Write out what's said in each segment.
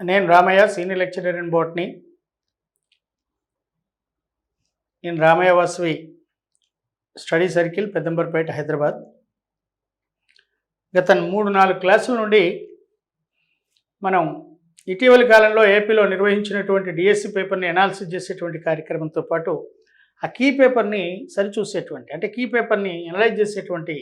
నేను Ramaiah, senior lecturer in botany in Ramaiah Vasavi study circle, Peddamberpet, Hyderabad. గత 3-4 క్లాసుల నుండి మనం ఇటీవలి కాలంలో ఏపీలో నిర్వహించినటువంటి డిఎస్సి పేపర్ని అనాలిసిస్ చేసేటువంటి కార్యక్రమంతో పాటు ఆ కీ పేపర్ని సరిచూసేటువంటి అంటే కీ పేపర్ని అనలైజ్ చేసేటువంటి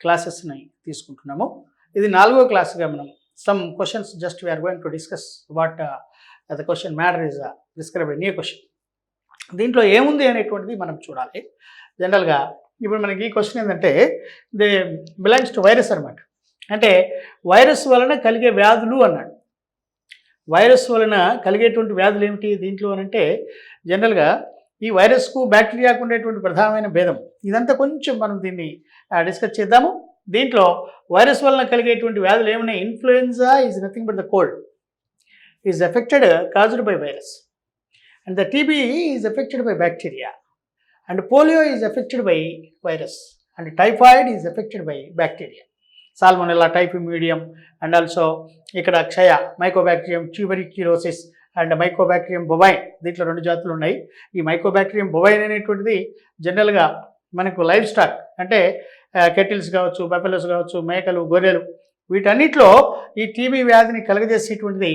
క్లాసెస్ని తీసుకుంటున్నాము. ఇది 4వ క్లాస్గా మనం some questions just we are going to discuss what the question matter is describe a new question. దీంట్లో ఏముంది అనేటువంటిది మనం చూడాలి. జనరల్గా ఇప్పుడు మనకి ఈ క్వశ్చన్ ఏంటంటే దే బిలాంగ్స్ టు వైరస్ అనమాట. అంటే వైరస్ వలన కలిగే వ్యాధులు అన్నాడు. వైరస్ వలన కలిగేటువంటి వ్యాధులు ఏమిటి దీంట్లో అనంటే జనరల్గా ఈ వైరస్కు బ్యాక్టీరియాకు ఉండేటువంటి ప్రధానమైన భేదం ఇదంతా కొంచెం మనం దీన్ని డిస్కస్ చేద్దాము. దీంట్లో వైరస్ వలన కలిగేటువంటి వ్యాధులు ఏమున్నాయి? Influenza is nothing but the cold is affected caused by virus, and the TB is affected by bacteria, and polio is affected by virus, and typhoid is affected by bacteria. Salmonella, typhimurium, and also ఇక్కడ క్షయ, mycobacterium tuberculosis and mycobacterium bovine. దీంట్లో 2 జాతులు ఉన్నాయి. ఈ Mycobacterium bovine అనేటువంటిది జనరల్గా మనకు live stock అంటే కెటిల్స్ కావచ్చు, బఫెలోస్ కావచ్చు, మేకలు, గొర్రెలు, వీటన్నిటిలో ఈ టీబీ వ్యాధిని కలుగజేసేటువంటిది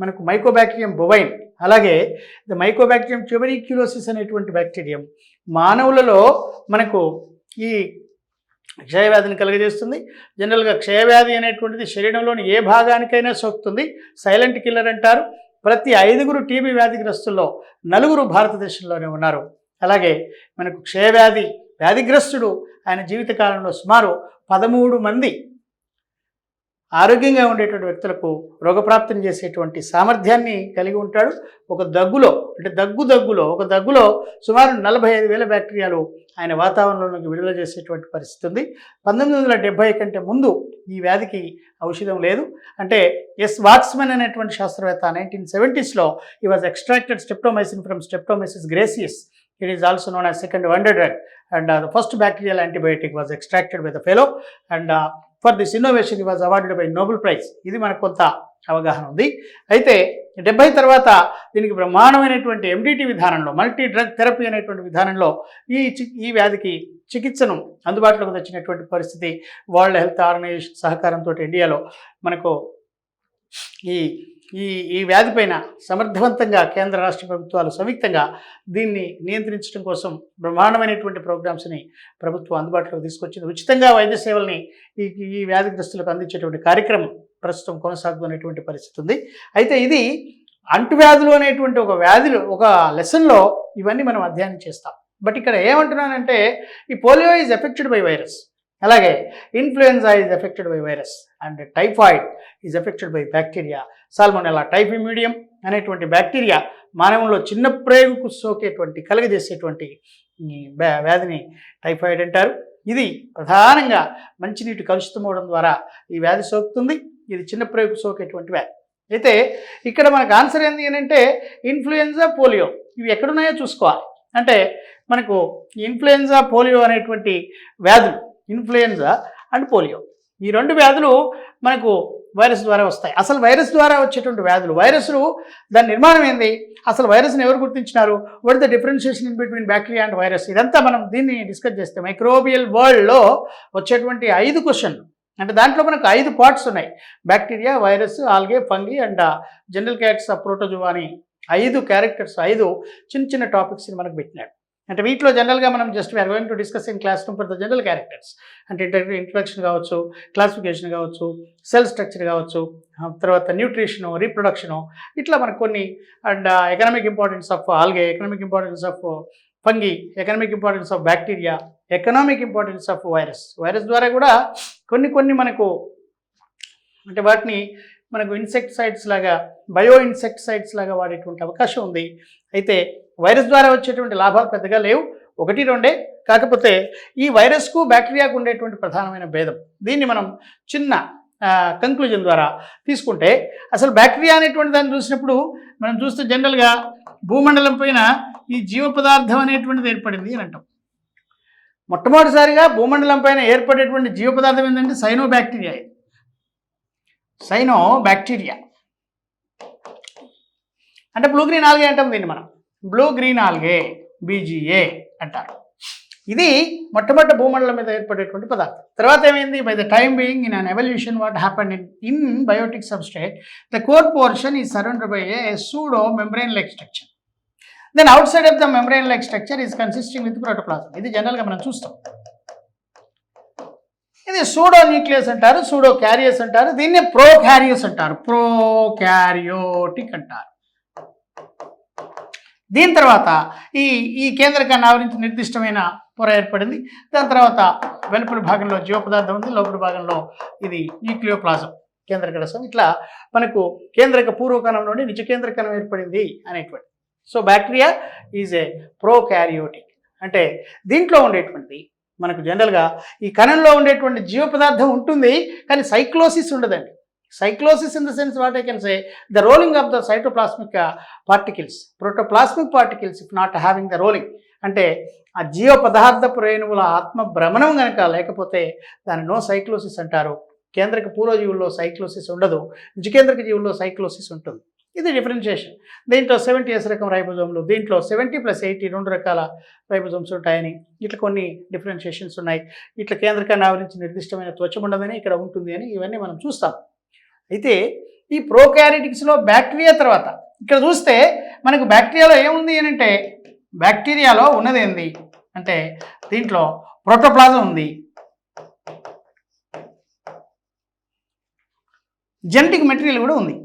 మనకు మైకోబాక్టీరియం బొవైన్. అలాగే ద మైకోబాక్టీరియం ట్యూబెరిక్యులోసిస్ అనేటువంటి బ్యాక్టీరియం మానవులలో మనకు ఈ క్షయవ్యాధిని కలుగజేస్తుంది. జనరల్గా క్షయవ్యాధి అనేటువంటిది శరీరంలోని ఏ భాగానికైనా సోకుతుంది. సైలెంట్ కిల్లర్ అంటారు. ప్రతి 5 టీబీ వ్యాధిగ్రస్తుల్లో 4 భారతదేశంలోనే ఉన్నారు. అలాగే మనకు క్షయవ్యాధి వ్యాధిగ్రస్తుడు ఆయన జీవితకాలంలో సుమారు 13 మంది ఆరోగ్యంగా ఉండేటువంటి వ్యక్తులకు రోగప్రాప్తిని చేసేటువంటి సామర్థ్యాన్ని కలిగి ఉంటాడు. ఒక దగ్గులో అంటే దగ్గులో సుమారు 45,000 బ్యాక్టీరియాలు ఆయన వాతావరణంలోకి విడుదల చేసేటువంటి పరిస్థితి ఉంది. 1970 కంటే ముందు ఈ వ్యాధికి ఔషధం లేదు. అంటే ఎస్ వాట్స్మన్ అనేటువంటి శాస్త్రవేత్త 1970sలో ఈ was extracted streptomycin from స్టెప్టోమైసిస్ gracious. It is also known as second wonder drug, and the first bacterial antibiotic was extracted by the fellow, and for this innovation he was awarded by Nobel Prize. ఇది మనకు కొంత అవగాహన ఉంది. అయితే 70 తర్వాత దీనికి బ్రహ్మాండమైనటువంటి ఎండిటి విధానంలో, మల్టీ డ్రగ్ థెరపీ అనేటువంటి విధానంలో ఈ వ్యాధికి చికిత్సను అందుబాటులోకి తెచ్చినటువంటి పరిస్థితి వరల్డ్ హెల్త్ ఆర్గనైజేషన్ సహకారంతో ఇండియాలో మనకు ఈ వ్యాధిపైన సమర్థవంతంగా కేంద్ర రాష్ట్ర ప్రభుత్వాలు సంయుక్తంగా దీన్ని నియంత్రించడం కోసం బ్రహ్మాండమైనటువంటి ప్రోగ్రామ్స్ని ప్రభుత్వం అందుబాటులోకి తీసుకొచ్చింది. ఉచితంగా వైద్య సేవల్ని ఈ వ్యాధిగ్రస్తులకు అందించేటువంటి కార్యక్రమం ప్రస్తుతం కొనసాగుతున్నటువంటి పరిస్థితి ఉంది. అయితే ఇది అంటువ్యాధులు అనేటువంటి ఒక లెసన్లో ఇవన్నీ మనం అధ్యయనం చేస్తాం. బట్ ఇక్కడ ఏమంటున్నానంటే ఈ polio is affected by virus, అలాగే influenza is affected by virus, and typhoid is affected by bacteria. Salmonella typhimurium అనేటువంటి బ్యాక్టీరియా మానవుల్లో చిన్న ప్రేగుకు కలుగజేసేటువంటి వ్యాధిని టైఫాయిడ్ అంటారు. ఇది ప్రధానంగా మంచినీటి కలుషితమవడం ద్వారా ఈ వ్యాధి సోకుతుంది. ఇది చిన్న ప్రేగుకు సోకేటువంటి వ్యాధి. అయితే ఇక్కడ మనకు ఆన్సర్ ఏంది అంటే ఇన్ఫ్లుయెన్జా, పోలియో ఇవి ఎక్కడున్నాయో చూసుకోవాలి. అంటే మనకు ఇన్ఫ్లుయెన్జా, పోలియో అనేటువంటి వ్యాధులు, ఇన్ఫ్లుయెన్జా అండ్ పోలియో, ఈ 2 వ్యాధులు మనకు వైరస్ ద్వారా వస్తాయి. అసలు వైరస్ ద్వారా వచ్చేటువంటి వ్యాధులు, వైరస్లు దాని నిర్మాణం ఏంది, అసలు వైరస్ని ఎవరు గుర్తించినారు, what the differentiation in between bacteria and virus, ఇదంతా మనం దీన్ని డిస్కస్ చేస్తే మైక్రోబియల్ వరల్డ్లో వచ్చేటువంటి 5 క్వశ్చన్లు, అంటే దాంట్లో మనకు 5 పార్ట్స్ ఉన్నాయి. Bacteria, virus, algae, fungi and general characters of protozoa అని 5 క్యారెక్టర్స్, 5 చిన్న టాపిక్స్ని మనకు పెట్టినాడు. అంటే వీటిలో జనరల్గా మనం just we are going to discuss in classroom for the general characters. అంటే ఇంట్రడక్షన్ కావచ్చు, క్లాసిఫికేషన్ కావచ్చు, సెల్ స్ట్రక్చర్ కావచ్చు, తర్వాత న్యూట్రిషను, రీప్రొడక్షను, ఇట్లా మనకు కొన్ని, and economic importance of algae, economic importance of fungi, economic importance of bacteria, economic importance of virus ద్వారా కూడా కొన్ని మనకు అంటే వాటిని మనకు ఇన్సెక్టిసైడ్స్ లాగా, బయో ఇన్సెక్టిసైడ్స్ లాగా వాడేటువంటి అవకాశం ఉంది. అయితే వైరస్ ద్వారా వచ్చేటువంటి లాభాలు పెద్దగా లేవు, 1-2. కాకపోతే ఈ వైరస్కు బ్యాక్టీరియాకు ఉండేటువంటి ప్రధానమైన భేదం, దీన్ని మనం చిన్న కంక్లూజన్ ద్వారా తీసుకుంటే, అసలు బ్యాక్టీరియా అనేటువంటి దాన్ని చూసినప్పుడు మనం చూస్తే జనరల్గా భూమండలం పైన ఈ జీవ పదార్థం అనేటువంటిది ఏర్పడింది అని అంటాం. మొట్టమొదటిసారిగా భూమండలం పైన ఏర్పడేటువంటి జీవ పదార్థం ఏంటంటే సైనో బ్యాక్టీరియా. అంటే బ్లూ గ్రీన్ ఆల్గే అంటాం దీన్ని మనం. బ్లూ గ్రీన్ ఆల్గే BGA అంటారు. ఇది మొట్టమొదటి భూమండలం మీద ఏర్పడేటువంటి పదార్థం. తర్వాత ఏమైంది, by the time being in an evolution what happened in biotic substrate the core portion is surrounded by a pseudo membrane like structure. Then outside of the membrane like structure is consisting with protoplasm. ఇది జనరల్గా మనం చూస్తాం. ఇది pseudo nucleus అంటారు, pseudo క్యారియస్ అంటారు, దీన్ని ప్రోకారియస్ అంటారు, ప్రోకారియోటిక్ అంటారు. దీని తర్వాత ఈ కేంద్రకాన్ని ఆవరించి నిర్దిష్టమైన పొర ఏర్పడింది. దాని తర్వాత వెలుపలి భాగంలో జీవ పదార్థం ఉంది, లోపలి భాగంలో ఇది న్యూక్లియోప్లాజం, కేంద్రక రసం. ఇట్లా మనకు కేంద్రక పూర్వకణం నుండి నిజ కేంద్రకణం ఏర్పడింది అనేటువంటి. So bacteria is a prokaryotic. అంటే దీంట్లో ఉండేటువంటి మనకు జనరల్గా ఈ కణంలో ఉండేటువంటి జీవ పదార్థం ఉంటుంది, కానీ సైక్లోసిస్ ఉండదండి. Cyclosis in the sense what I can say the rolling of the cytoplasmic particles, protoplasmic particles if not having the rolling. అంటే ఆ జీవ పదార్థపు రేణువుల ఆత్మ భ్రమణం కనుక లేకపోతే దాన్ని నో సైక్లోసిస్ అంటారు. కేంద్రక పూర్వజీవుల్లో సైక్లోసిస్ ఉండదు, నిజకేంద్రక జీవుల్లో సైక్లోసిస్ ఉంటుంది. ఇది డిఫరెన్షియేషన్. దీంట్లో 70S రకం రైబోజోమ్లు, దీంట్లో 70+80 2 రకాల రైబోజోమ్స్ ఉంటాయని, ఇట్లా కొన్ని డిఫరెన్షియేషన్స్ ఉన్నాయి. ఇట్లా కేంద్రకాన్ని ఆవరించి నిర్దిష్టమైన త్వచం ఉండదని, ఇక్కడ ఉంటుంది అని, ఇవన్నీ మనం చూస్తాం. అయితే ఈ ప్రోకారియోటిక్స్లో బ్యాక్టీరియా తర్వాత ఇక్కడ చూస్తే మనకు బ్యాక్టీరియాలో ఏముంది అని అంటే, బ్యాక్టీరియాలో ఉన్నది ఏంది అంటే దీంట్లో ప్రోటోప్లాజం ఉంది, జెనెటిక్ మెటీరియల్ కూడా ఉంది.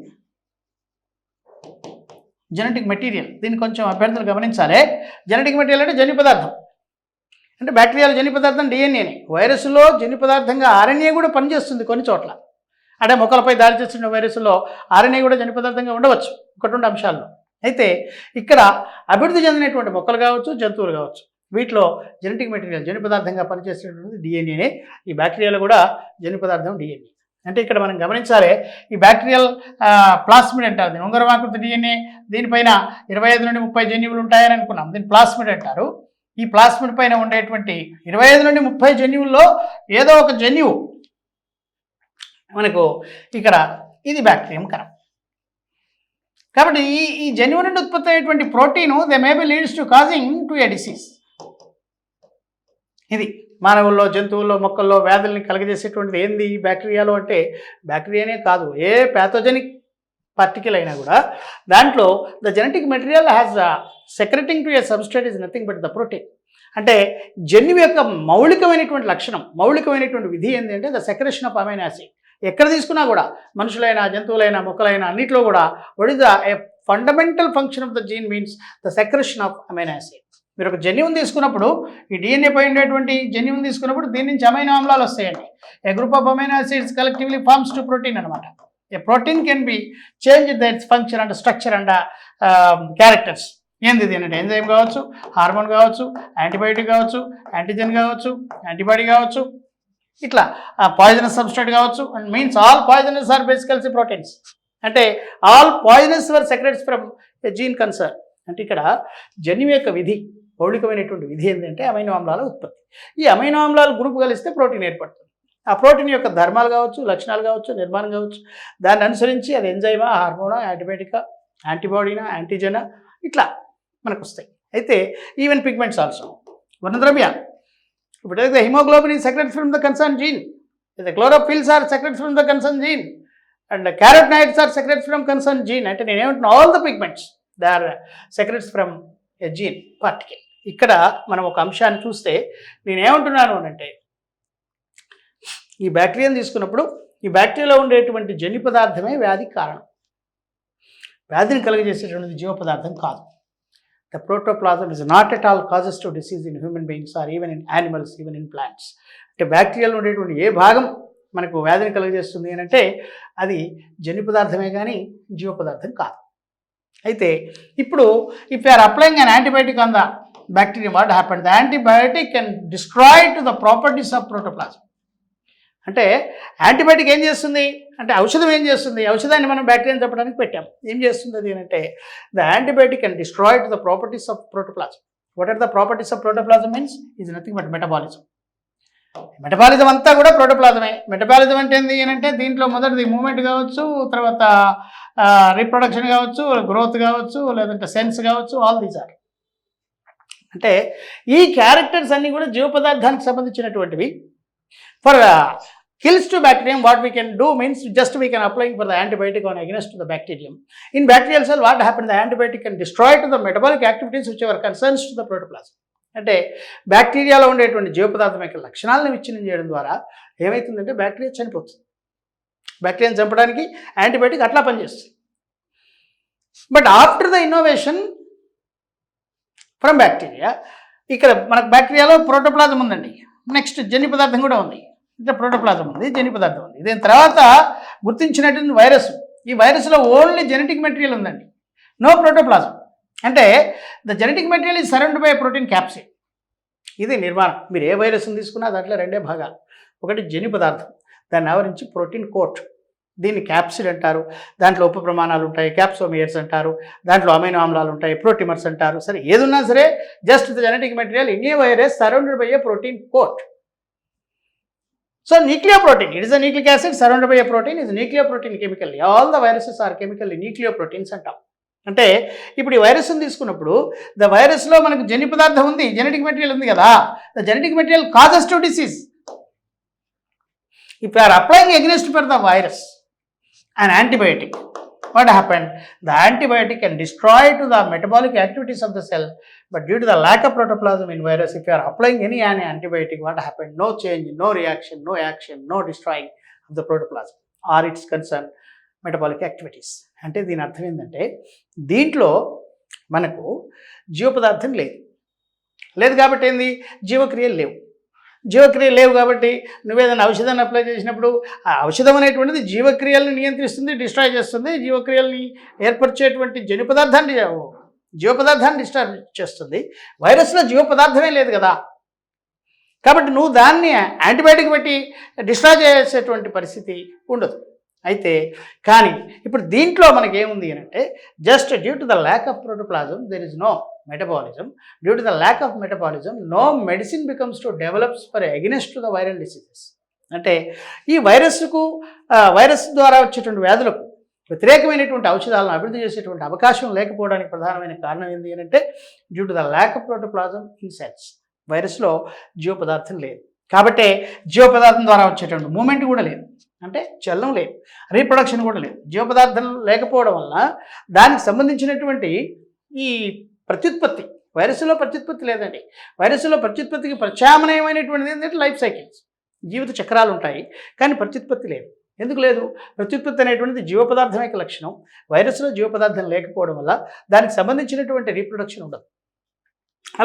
జెనెటిక్ మెటీరియల్, దీన్ని కొంచెం అభ్యర్థులు గమనించాలి. జెనెటిక్ మెటీరియల్ అంటే జన్యు పదార్థం. అంటే బ్యాక్టీరియాలో జన్యు పదార్థం డిఎన్ఏనే. వైరస్లో జన్యు పదార్థంగా ఆర్ఎన్ఏ కూడా పనిచేస్తుంది కొన్ని చోట్ల. అంటే మొక్కలపై దాడి చేస్తున్న వైరస్లో ఆర్ఎన్ఏ కూడా జన్యు పదార్థంగా ఉండవచ్చు ఒకటి రెండు అంశాల్లో. అయితే ఇక్కడ అభివృద్ధి చెందినటువంటి మొక్కలు కావచ్చు, జంతువులు కావచ్చు, వీటిలో జెనెటిక్ మెటీరియల్ జన్యు పదార్థంగా పనిచేసేటువంటిది డిఎన్ఏనే. ఈ బ్యాక్టీరియాలో కూడా జన్యు పదార్థం డిఎన్ఏ. అంటే ఇక్కడ మనం గమనించాలి, ఈ బ్యాక్టీరియల్ ప్లాస్మిడ్ అంటారు. దీని ఉంగరమాకృతి డిఎన్ఏ, దీనిపైన 25 నుండి 30 జన్యువులు ఉంటాయని అనుకున్నాం, దీన్ని ప్లాస్మిడ్ అంటారు. ఈ ప్లాస్మిడ్ పైన ఉండేటువంటి 25 నుండి 30 జన్యువుల్లో ఏదో ఒక జన్యువు మనకు ఇక్కడ ఇది బ్యాక్టీరియం కణం. కాబట్టి ఈ జన్యువు నుండి ఉత్పత్తి అయ్యేటువంటి protein they may be leads to causing to A disease. ఇది మానవుల్లో, జంతువుల్లో, మొక్కల్లో వ్యాధుల్ని కలగజేసేటువంటిది ఏంది బ్యాక్టీరియాలో అంటే, బ్యాక్టీరియానే కాదు, ఏ ప్యాథోజెనిక్ పార్టికల్ అయినా కూడా దాంట్లో the genetic material has secreting to a substrate is nothing but the protein. అంటే జన్యువు యొక్క మౌలికమైనటువంటి లక్షణం, మౌలికమైనటువంటి విధి ఏంటి అంటే the secretion of amino acid. ఎక్కడ తీసుకున్నా కూడా మనుషులైనా, జంతువులైనా, మొక్కలైనా అన్నింటిలో కూడా what is the fundamental function of the gene means the secretion of amino acid. మీరు ఒక జన్యువుని తీసుకున్నప్పుడు, ఈ డిఎన్ఏ పై ఉండేటువంటి జన్యువుని తీసుకున్నప్పుడు దీని నుంచి అమైనో ఆమ్లాలు వస్తాయండి. A group of amino acids collectively forms to protein అనమాట. A protein can be change that's function and structure and characters. ఏంది ఇది అంటే ఎంజైమ్ కావచ్చు, హార్మోన్ కావచ్చు, యాంటీబయోటిక్ కావచ్చు, యాంటీజెన్ కావచ్చు, యాంటీబాడీ కావచ్చు, ఇట్లా పాయిజనస్ సబ్స్ట్రేట్ కావచ్చు. And means all poisonous are basically proteins. అంటే all poisonous were secretes from a gene concern. అంటే ఇక్కడ జన్యువు యొక్క విధి, మౌలికమైనటువంటి విధి ఏంటంటే అమైనో ఆమ్లాల ఉత్పత్తి. ఈ అమైనో ఆమ్లాలు గ్రూప్ కలిస్తే ప్రోటీన్ ఏర్పడుతుంది. ఆ ప్రోటీన్ యొక్క ధర్మాలు కావచ్చు, లక్షణాలు కావచ్చు, నిర్మాణం కావచ్చు, దాన్ని అనుసరించి అది ఎంజైమా, హార్మోనా, యాంటీబయాటికా, యాంటీబాడీనా, యాంటీజెనా, ఇట్లా మనకు వస్తాయి. అయితే ఈవెన్ పిగ్మెంట్స్ ఆల్సో, వర్ణద్రవ్య. ఇప్పుడు అయితే haemoglobin is secret from the concern gene, the chlorophylls are secreted from the concerned gene and the carotenoids are secreted from concerned gene. అంటే నేను ఏమంటున్నా, all the pigments they are secreted from a gene particle. ఇక్కడ మనం ఒక అంశాన్ని చూస్తే నేను ఏమంటున్నాను అంటే, ఈ బ్యాక్టీరియాని తీసుకున్నప్పుడు ఈ బ్యాక్టీరియాలో ఉండేటువంటి జన్యు పదార్థమే వ్యాధికి కారణం. వ్యాధిని కలిగజేసేటువంటి జీవ పదార్థం కాదు. The protoplasm is not at all causes to disease in human beings or even in animals, even in plants. అంటే బ్యాక్టీరియాలో ఉండేటువంటి ఏ భాగం మనకు వ్యాధిని కలుగజేస్తుంది అని అంటే అది జన్యు పదార్థమే కానీ జీవ పదార్థం కాదు. అయితే ఇప్పుడు if you are applying an antibiotic on the bacteria, what happened? The antibiotic can destroy to the properties of protoplasm. అంటే యాంటీబయాటిక్ ఏం చేస్తుంది అంటే, ఔషధం ఏం చేస్తుంది? ఔషధాన్ని మనం బ్యాక్టీరియాని చెప్పడానికి పెట్టాం. ఏం చేస్తుంది అది అంటే, the antibiotic can destroy to the properties of protoplasm. What are the properties of protoplasm means is nothing but metabolism. Metabolism అంతా కూడా ప్రోటోప్లాజమే. మెటబాలిజం అంటే ఏంటి అంటే, దీంట్లో మొదటిది మూమెంట్ కావచ్చు, తర్వాత రీప్రొడక్షన్ కావచ్చు, గ్రోత్ కావచ్చు, లేదంటే సెన్స్ కావచ్చు, ఆల్ దీస్ ఆర్. అంటే ఈ క్యారెక్టర్స్ అన్నీ కూడా జీవ పదార్థానికి సంబంధించినటువంటివి. For kills to bacterium, what we can do means just we can applying for the antibiotic on against to the bacterium. In bacterial cell, what happened, the antibiotic can destroy to the metabolic activities which are concerns to the protoplasm. అంటే బ్యాక్టీరియాలో ఉండేటువంటి జీవ పదార్థం యొక్క లక్షణాలను విచ్ఛిన్నం చేయడం ద్వారా ఏమవుతుందంటే బ్యాక్టీరియా చనిపోతుంది. బ్యాక్టీరియాని చంపడానికి యాంటీబయాటిక్ అట్లా పనిచేస్తుంది. But after the innovation from bacteria, ఇక్కడ మనకు బ్యాక్టీరియాలో ప్రోటోప్లాజం ఉందండి, నెక్స్ట్ జన్యు పదార్థం కూడా ఉంది, అంటే ప్రోటోప్లాజం ఉంది, జన్యు పదార్థం ఉంది. దీని తర్వాత గుర్తించినటువంటి వైరస్, ఈ వైరస్లో ఓన్లీ జెనెటిక్ మెటీరియల్ ఉందండి, నో ప్రోటోప్లాజం. అంటే the genetic material is surrounded by protein capsid. ఇది నిర్మాణం. మీరు ఏ వైరస్ని తీసుకున్నా దాంట్లో రెండే భాగాలు, ఒకటి జన్యు పదార్థం, దాన్ని ఆవరించి ప్రోటీన్ కోట్, దీన్ని క్యాప్సిడ్ అంటారు. దాంట్లో ఉప ప్రమాణాలు ఉంటాయి, క్యాప్సోమియర్స్ అంటారు, దాంట్లో అమైనో ఆమ్లాలు ఉంటాయి, ప్రోటీమర్స్ అంటారు. సరే ఏదున్నా సరే just the genetic material in a virus surrounded by a protein coat. So nucleoprotein, it is a nucleic acid surrounded by a protein, is nucleoprotein chemically. All the viruses are chemically nucleoproteins అంటాం. అంటే ఇప్పుడు ఈ వైరస్ని తీసుకున్నప్పుడు the వైరస్లో మనకు జన్యు పదార్థం ఉంది, జెనెటిక్ మెటీరియల్ ఉంది కదా, the genetic material causes to disease. If you are applying against for the virus an antibiotic, what happened, the antibiotic can destroy to the metabolic activities of the cell, but due to the lack of protoplasm in virus, if you are applying any antibiotic, what happened, no change, no reaction, no action, no destroying of the protoplasm or its concern metabolic activities. అంటే దీని అర్థం ఏంటంటే దీంట్లో మనకు జీవ పదార్థం లేదు కాబట్టి ఏంది, జీవక్రియలు లేవు కాబట్టి నువ్వేదైనా ఔషధాన్ని అప్లై చేసినప్పుడు ఆ ఔషధం అనేటువంటిది జీవక్రియలను నియంత్రిస్తుంది, డిస్ట్రాయ్ చేస్తుంది, జీవక్రియల్ని ఏర్పరిచేటువంటి జీవ పదార్థాన్ని డిస్ట్రాయ్ చేస్తుంది. వైరస్లో జీవ పదార్థమే లేదు కదా, కాబట్టి నువ్వు దాన్ని యాంటీబయాటిక్ పెట్టి డిస్ట్రాయ్ చేసేటువంటి పరిస్థితి ఉండదు. అయితే కానీ ఇప్పుడు దీంట్లో మనకేముంది అని అంటే just due to the lack of protoplasm there is no metabolism. Due to the lack of metabolism, no medicine becomes to develops for against to the viral diseases. అంటే ఈ వైరస్ ద్వారా వచ్చేటువంటి వ్యాధులకు వ్యతిరేకమైనటువంటి ఔషధాలను అభివృద్ధి చేసేటువంటి అవకాశం లేకపోవడానికి ప్రధానమైన కారణం ఏంటి అని అంటే due to the lack of protoplasm in cells. వైరస్లో జీవ పదార్థం లేదు కాబట్టి జీవ పదార్థం ద్వారా వచ్చేటువంటి మూమెంట్ కూడా లేదు, అంటే చలనం లేదు, రీప్రొడక్షన్ కూడా లేదు. జీవ పదార్థం లేకపోవడం వల్ల దానికి సంబంధించినటువంటి ఈ ప్రత్యుత్పత్తి, వైరస్లో ప్రత్యుత్పత్తి లేదండి. వైరస్లో ప్రత్యుత్పత్తికి ప్రత్యామ్నాయమైనటువంటిది ఏంటంటే లైఫ్ సైకిల్స్, జీవిత చక్రాలు ఉంటాయి, కానీ ప్రత్యుత్పత్తి లేదు. ఎందుకు లేదు? ప్రత్యుత్పత్తి అనేటువంటిది జీవ పదార్థం యొక్క లక్షణం. వైరస్లో జీవ పదార్థం లేకపోవడం వల్ల దానికి సంబంధించినటువంటి రీప్రొడక్షన్ ఉండదు,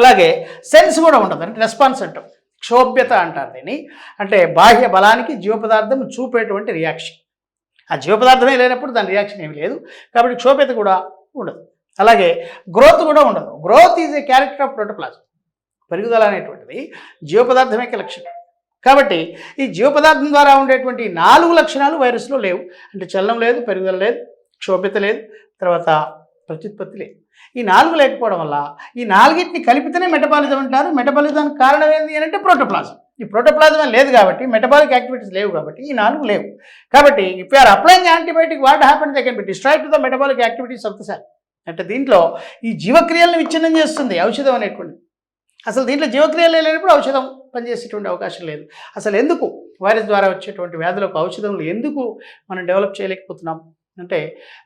అలాగే సెన్స్ కూడా ఉండదు, అంటే రెస్పాన్స్ అంటాం, క్షోభ్యత అంటారు దీన్ని. అంటే బాహ్య బలానికి జీవ పదార్థం చూపేటువంటి రియాక్షన్. ఆ జీవ పదార్థమే లేనప్పుడు దాని రియాక్షన్ ఏమి లేదు, కాబట్టి క్షోభ్యత కూడా ఉండదు. అలాగే గ్రోత్ కూడా ఉండదు. Growth is a character of protoplasm. పెరుగుదల అనేటువంటిది జీవ పదార్థం యొక్క లక్షణం. కాబట్టి ఈ జీవ పదార్థం ద్వారా ఉండేటువంటి 4 లక్షణాలు వైరస్లో లేవు, అంటే చలనం లేదు, పెరుగుదల లేదు, క్షోభ్యత లేదు, తర్వాత ప్రత్యుత్పత్తి లేదు. ఈ 4 లేకపోవడం వల్ల ఈ 4టిని కలిపితేనే మెటబాలిజం అంటారు. మెటబాలిజానికి కారణం ఏంటి అని అంటే ప్రోటోప్లాజం. ఈ ప్రోటోప్లాజం లేదు కాబట్టి, మెటబాలిక్ యాక్టివిటీస్ లేవు కాబట్టి ఈ 4 లేవు. కాబట్టి if you are applying antibiotic, what happens, they can be destroyed to the metabolic activities of the cell. అంటే దీంట్లో ఈ జీవక్రియలను విచ్ఛిన్నం చేస్తుంది ఔషధం అనేటువంటిది. అసలు దీంట్లో జీవక్రియలు లేనప్పుడు ఔషధం పనిచేసేటువంటి అవకాశం లేదు. అసలు ఎందుకు వైరస్ ద్వారా వచ్చేటువంటి వ్యాధులకు ఔషధంలు ఎందుకు మనం డెవలప్ చేయలేకపోతున్నాం అంటే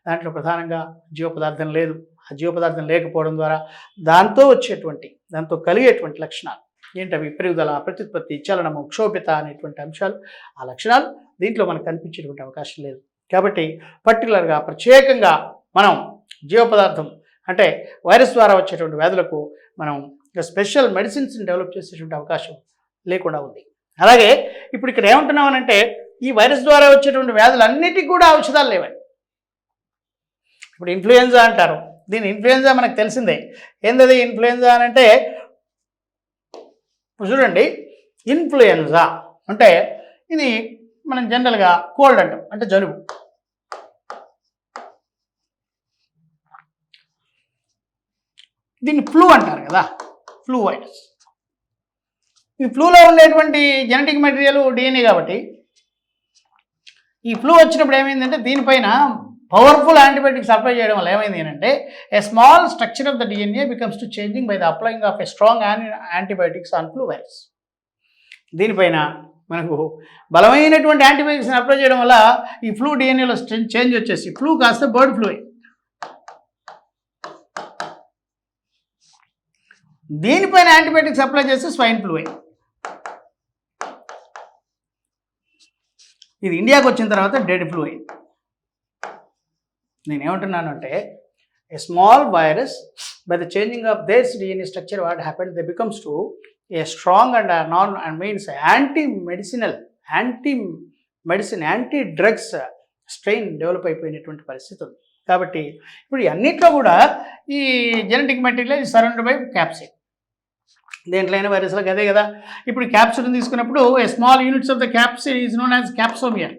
దాంట్లో ప్రధానంగా జీవ పదార్థం లేదు. ఆ జీవ పదార్థం లేకపోవడం ద్వారా దాంతో కలిగేటువంటి లక్షణాలు ఏంటవి, పెరుగుదల, ప్రత్యుత్పత్తి, చలనము, క్షోభ్యత అనేటువంటి అంశాలు, ఆ లక్షణాలు దీంట్లో మనకు కనిపించేటువంటి అవకాశం లేదు. కాబట్టి పర్టికులర్గా ప్రత్యేకంగా మనం జీవ పదార్థం అంటే వైరస్ ద్వారా వచ్చేటువంటి వ్యాధులకు మనం స్పెషల్ మెడిసిన్స్ని డెవలప్ చేసేటువంటి అవకాశం లేకుండా ఉంది. అలాగే ఇప్పుడు ఇక్కడ ఏమంటున్నామనంటే ఈ వైరస్ ద్వారా వచ్చేటువంటి వ్యాధులన్నిటికీ కూడా ఔషధాలు లేవండి. ఇప్పుడు ఇన్ఫ్లుయెంజా అంటారు, దీని ఇన్ఫ్లుయెంజా మనకు తెలిసిందే. ఏంటది ఇన్ఫ్లుయెంజా అని అంటే చూడండి, ఇన్ఫ్లుయెంజా అంటే ఇది మనం జనరల్గా కోల్డ్ అంటాం, అంటే జలుబు. దీన్ని ఫ్లూ అంటారు కదా, ఫ్లూ వైరస్. ఈ ఫ్లూలో ఉండేటువంటి జెనెటిక్ మెటీరియల్ డిఎన్ఏ కాబట్టి ఈ ఫ్లూ వచ్చినప్పుడు ఏమైందంటే దీనిపైన పవర్ఫుల్ యాంటీబయాటిక్స్ అప్లై చేయడం వల్ల ఏమైంది అంటే a small structure of the DNA becomes to changing by the applying of a strong antibiotics on flu virus. దీనిపైన మనకు బలమైనటువంటి యాంటీబయాటిక్స్ని అప్లై చేయడం వల్ల ఈ ఫ్లూ డిఎన్ఏలో చేంజ్ వచ్చేసి ఫ్లూ కాస్త బర్డ్ ఫ్లూ అయింది. దీనిపైన యాంటీబయాటిక్స్ అప్లై చేస్తే స్వైన్ ఫ్లూ అయింది. ఇది ఇండియాకి వచ్చిన తర్వాత డెడ్ ఫ్లూ అయింది. నేనేమంటున్నాను అంటే a small virus by the changing of these DNA structure what happened they becomes to a strong and non and means anti medicine anti drugs strain develop అయిపోయినటువంటి పరిస్థితి ఉంది. కాబట్టి ఇప్పుడు అన్నిట్లో కూడా ఈ genetic material is surrounded by capsid. దేంట్లో అయినా వైరస్లకు అదే కదా. ఇప్పుడు క్యాప్సిడ్ని తీసుకున్నప్పుడు a small units of the capsid is known as capsomere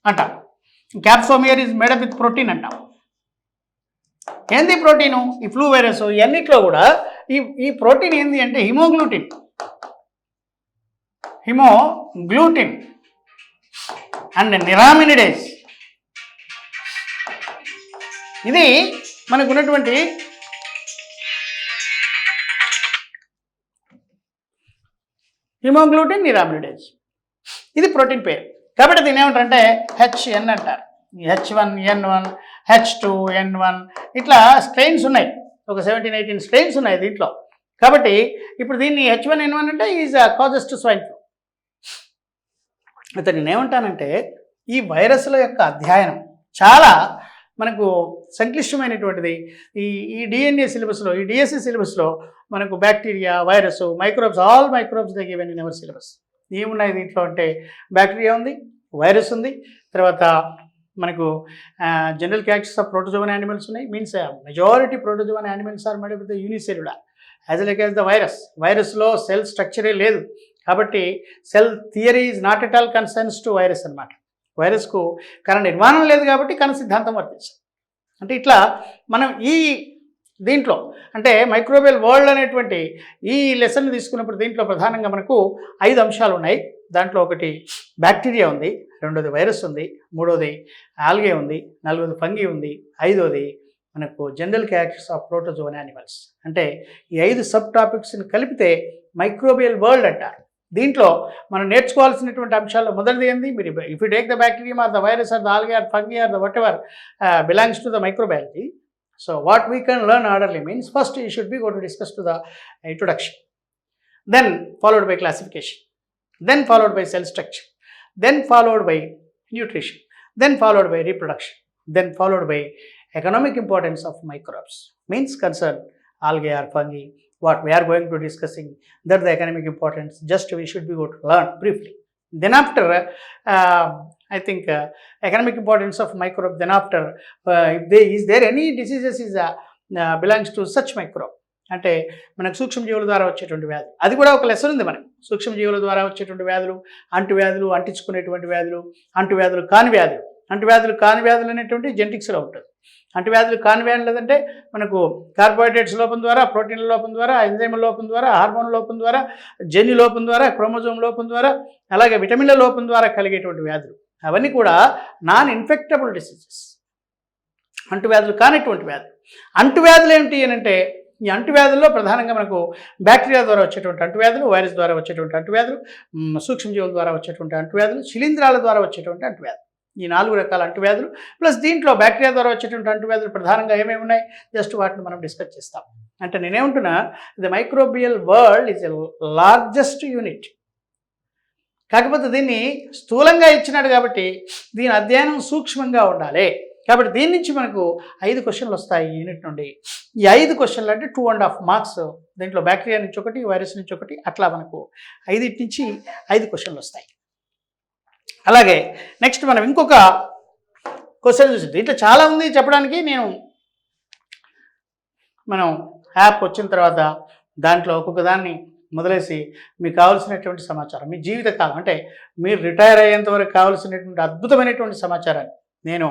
అంట. Capsomere is made up with protein అంటాం. ఏంది ప్రోటీను? ఈ ఫ్లూ వైరస్ ఇవన్నిట్లో కూడా ఈ ప్రోటీన్ ఏంది అంటే హిమోగ్లూటిన్ అండ్ నిరామినిడేస్. ఇది మనకు ఉన్నటువంటి హిమోగ్లూటిన్ నిరామినిడేస్. ఇది ప్రోటీన్ పేరు. కాబట్టి దీని ఏమంటారంటే హెచ్ఎన్ అంటారు. H1N1 H2N1 ఇట్లా స్ట్రెయిన్స్ ఉన్నాయి. ఒక 17-18 స్ట్రెయిన్స్ ఉన్నాయి దీంట్లో. కాబట్టి ఇప్పుడు దీన్ని H1N1 అంటే is causes to swine flu. అయితే నేనేమంటానంటే ఈ వైరస్ల యొక్క అధ్యయనం చాలా మనకు సంక్లిష్టమైనటువంటిది. ఈ డిఎన్ఏ సిలబస్లో, ఈ డిఎస్సి సిలబస్లో మనకు bacteria, virus, microbes, all microbes they given in our syllabus. ఏమున్నాయి దీంట్లో అంటే బ్యాక్టీరియా ఉంది, వైరస్ ఉంది, తర్వాత మనకు general characters of protozoan animals ఉన్నాయి. Means majority protozoan animals are made with unicellular as like as the వైరస్లో సెల్ స్ట్రక్చరే లేదు. కాబట్టి cell theory is not at all concerns to virus అనమాట. వైరస్కు కణ నిర్మాణం లేదు కాబట్టి కణ సిద్ధాంతం వర్తించాలి. అంటే ఇట్లా మనం ఈ దీంట్లో అంటే మైక్రోబియల్ వరల్డ్ అనేటువంటి ఈ లెసన్ తీసుకున్నప్పుడు దీంట్లో ప్రధానంగా మనకు 5 అంశాలు ఉన్నాయి. దాంట్లో ఒకటి బ్యాక్టీరియా ఉంది, రెండోది వైరస్ ఉంది, మూడోది ఆల్గే ఉంది, నాలుగోది ఫంగి ఉంది, ఐదోది మనకు general characters of protozoan animals. అంటే ఈ 5 సబ్ టాపిక్స్ని కలిపితే మైక్రోబియల్ వరల్డ్ అంటారు. దీంట్లో మనం నేర్చుకోవాల్సినటువంటి అంశాల్లో మొదటిది ఏంది? మీరు if you take the bacterium or the virus or the algae or fungi or the whatever belongs to the microbiology. So what we can learn orderly means first you should be going to discuss to the introduction, then followed by classification, then followed by cell structure, then followed by nutrition, then followed by reproduction, then followed by economic importance of microbes. Means concern algae or fungi. What we are going to discussing that the economic importance just we should be going to learn briefly. Then after I think economic importance of microbe. Then after is there any diseases is belongs to such microbe. అంటే మనకు సూక్ష్మజీవుల ద్వారా వచ్చేటువంటి వ్యాధులు, అది కూడా ఒక lesson ఉంది మనకు. సూక్ష్మజీవుల ద్వారా వచ్చేటువంటి వ్యాధులు, అంటువ్యాధులు, అంటించుకునేటువంటి వ్యాధులు, అంటువ్యాధులు కాని వ్యాధులు. అంటువ్యాధులు కాని వ్యాధులు అనేటువంటి జెనెటిక్స్లో ఉంటుంది. అంటువ్యాధులు కాని వ్యాధులు లేదంటే మనకు కార్బోహైడ్రేట్స్ లోపం ద్వారా, ప్రోటీన్ల లోపం ద్వారా, ఎంజైమ్ల లోపం ద్వారా, హార్మోన్ లోపం ద్వారా, జన్యు లోపం ద్వారా, క్రోమోజోమ్ లోపం ద్వారా, అలాగే విటమిన్ల లోపం ద్వారా కలిగేటువంటి వ్యాధులు. అవన్నీ కూడా నాన్ ఇన్ఫెక్టబుల్ డిసీజెస్, అంటువ్యాధులు కానిటువంటి వ్యాధులు. అంటువ్యాధులు ఏమిటి అని అంటే ఈ అంటువ్యాధుల్లో ప్రధానంగా మనకు బ్యాక్టీరియా ద్వారా వచ్చేటువంటి అంటువ్యాధులు, వైరస్ ద్వారా వచ్చేటువంటి అంటువ్యాధులు, సూక్ష్మజీవుల ద్వారా వచ్చేటువంటి అంటువ్యాధులు, శిలీంధ్రాల ద్వారా వచ్చేటువంటి అంటువ్యాధులు. ఈ 4 రకాల అంటువ్యాధులు ప్లస్ దీంట్లో బ్యాక్టీరియా ద్వారా వచ్చేటువంటి అంటువ్యాధులు ప్రధానంగా ఏమేమి ఉన్నాయి జస్ట్ వాటిని మనం డిస్కస్ చేస్తాం. అంటే నేనేమంటున్నా the microbial world is a largest unit. కాకపోతే దీన్ని స్థూలంగా ఇచ్చినాడు కాబట్టి దీని అధ్యయనం సూక్ష్మంగా ఉండాలి. కాబట్టి దీని నుంచి మనకు 5 క్వశ్చన్లు వస్తాయి ఈ యూనిట్ నుండి. ఈ 5 క్వశ్చన్లు అంటే 2.5 మార్క్స్. దీంట్లో బ్యాక్టీరియా నుంచి ఒకటి, వైరస్ నుంచి ఒకటి, అట్లా మనకు 5 నుంచి 5 క్వశ్చన్లు వస్తాయి. అలాగే నెక్స్ట్ మనం ఇంకొక క్వశ్చన్ చూసి దీంట్లో చాలా ఉంది చెప్పడానికి. మనం యాప్ వచ్చిన తర్వాత దాంట్లో ఒక్కొక్క దాన్ని మొదలేసి మీకు కావాల్సినటువంటి సమాచారం, మీ జీవితకాలం అంటే మీరు రిటైర్ అయ్యేంత వరకు కావాల్సినటువంటి అద్భుతమైనటువంటి సమాచారాన్ని నేను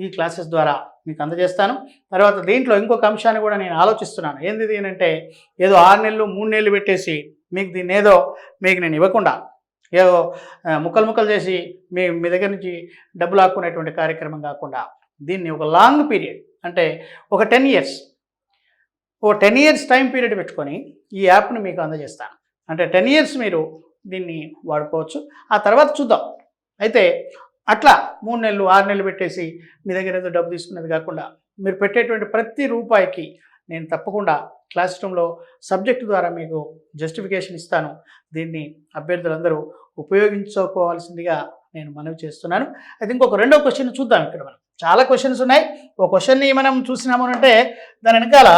ఈ క్లాసెస్ ద్వారా మీకు అందజేస్తాను. తర్వాత దీంట్లో ఇంకొక అంశాన్ని కూడా నేను ఆలోచిస్తున్నాను. ఏంది అంటే ఏదో 6 నెలలు 3 నెలలు పెట్టేసి మీకు దీన్ని ఏదో మీకు నేను ఇవ్వకుండా ఏవో ముక్కలు ముక్కలు చేసి మీ దగ్గర నుంచి డబ్బులు ఆక్కునేటువంటి కార్యక్రమం కాకుండా దీన్ని ఒక లాంగ్ పీరియడ్, అంటే ఒక 10 ఇయర్స్, ఓ 10 ఇయర్స్ టైం పీరియడ్ పెట్టుకొని ఈ యాప్ని మీకు అందజేస్తాను. అంటే 10 ఇయర్స్ మీరు దీన్ని వాడుకోవచ్చు. ఆ తర్వాత చూద్దాం. అయితే అట్లా 3 నెలలు 6 నెలలు పెట్టేసి మీ దగ్గర ఏదో డబ్బు తీసుకునేది కాకుండా మీరు పెట్టేటువంటి ప్రతి రూపాయికి నేను తప్పకుండా క్లాస్ రూమ్లో సబ్జెక్టు ద్వారా మీకు జస్టిఫికేషన్ ఇస్తాను. దీన్ని అభ్యర్థులందరూ ఉపయోగించుకోవాల్సిందిగా నేను మనవి చేస్తున్నాను. అయితే ఇంకొక రెండో క్వశ్చన్ చూద్దాం. ఇక్కడ మనం చాలా క్వశ్చన్స్ ఉన్నాయి. ఒక క్వశ్చన్ని మనం చూసినాము అంటే దాని వెనకాల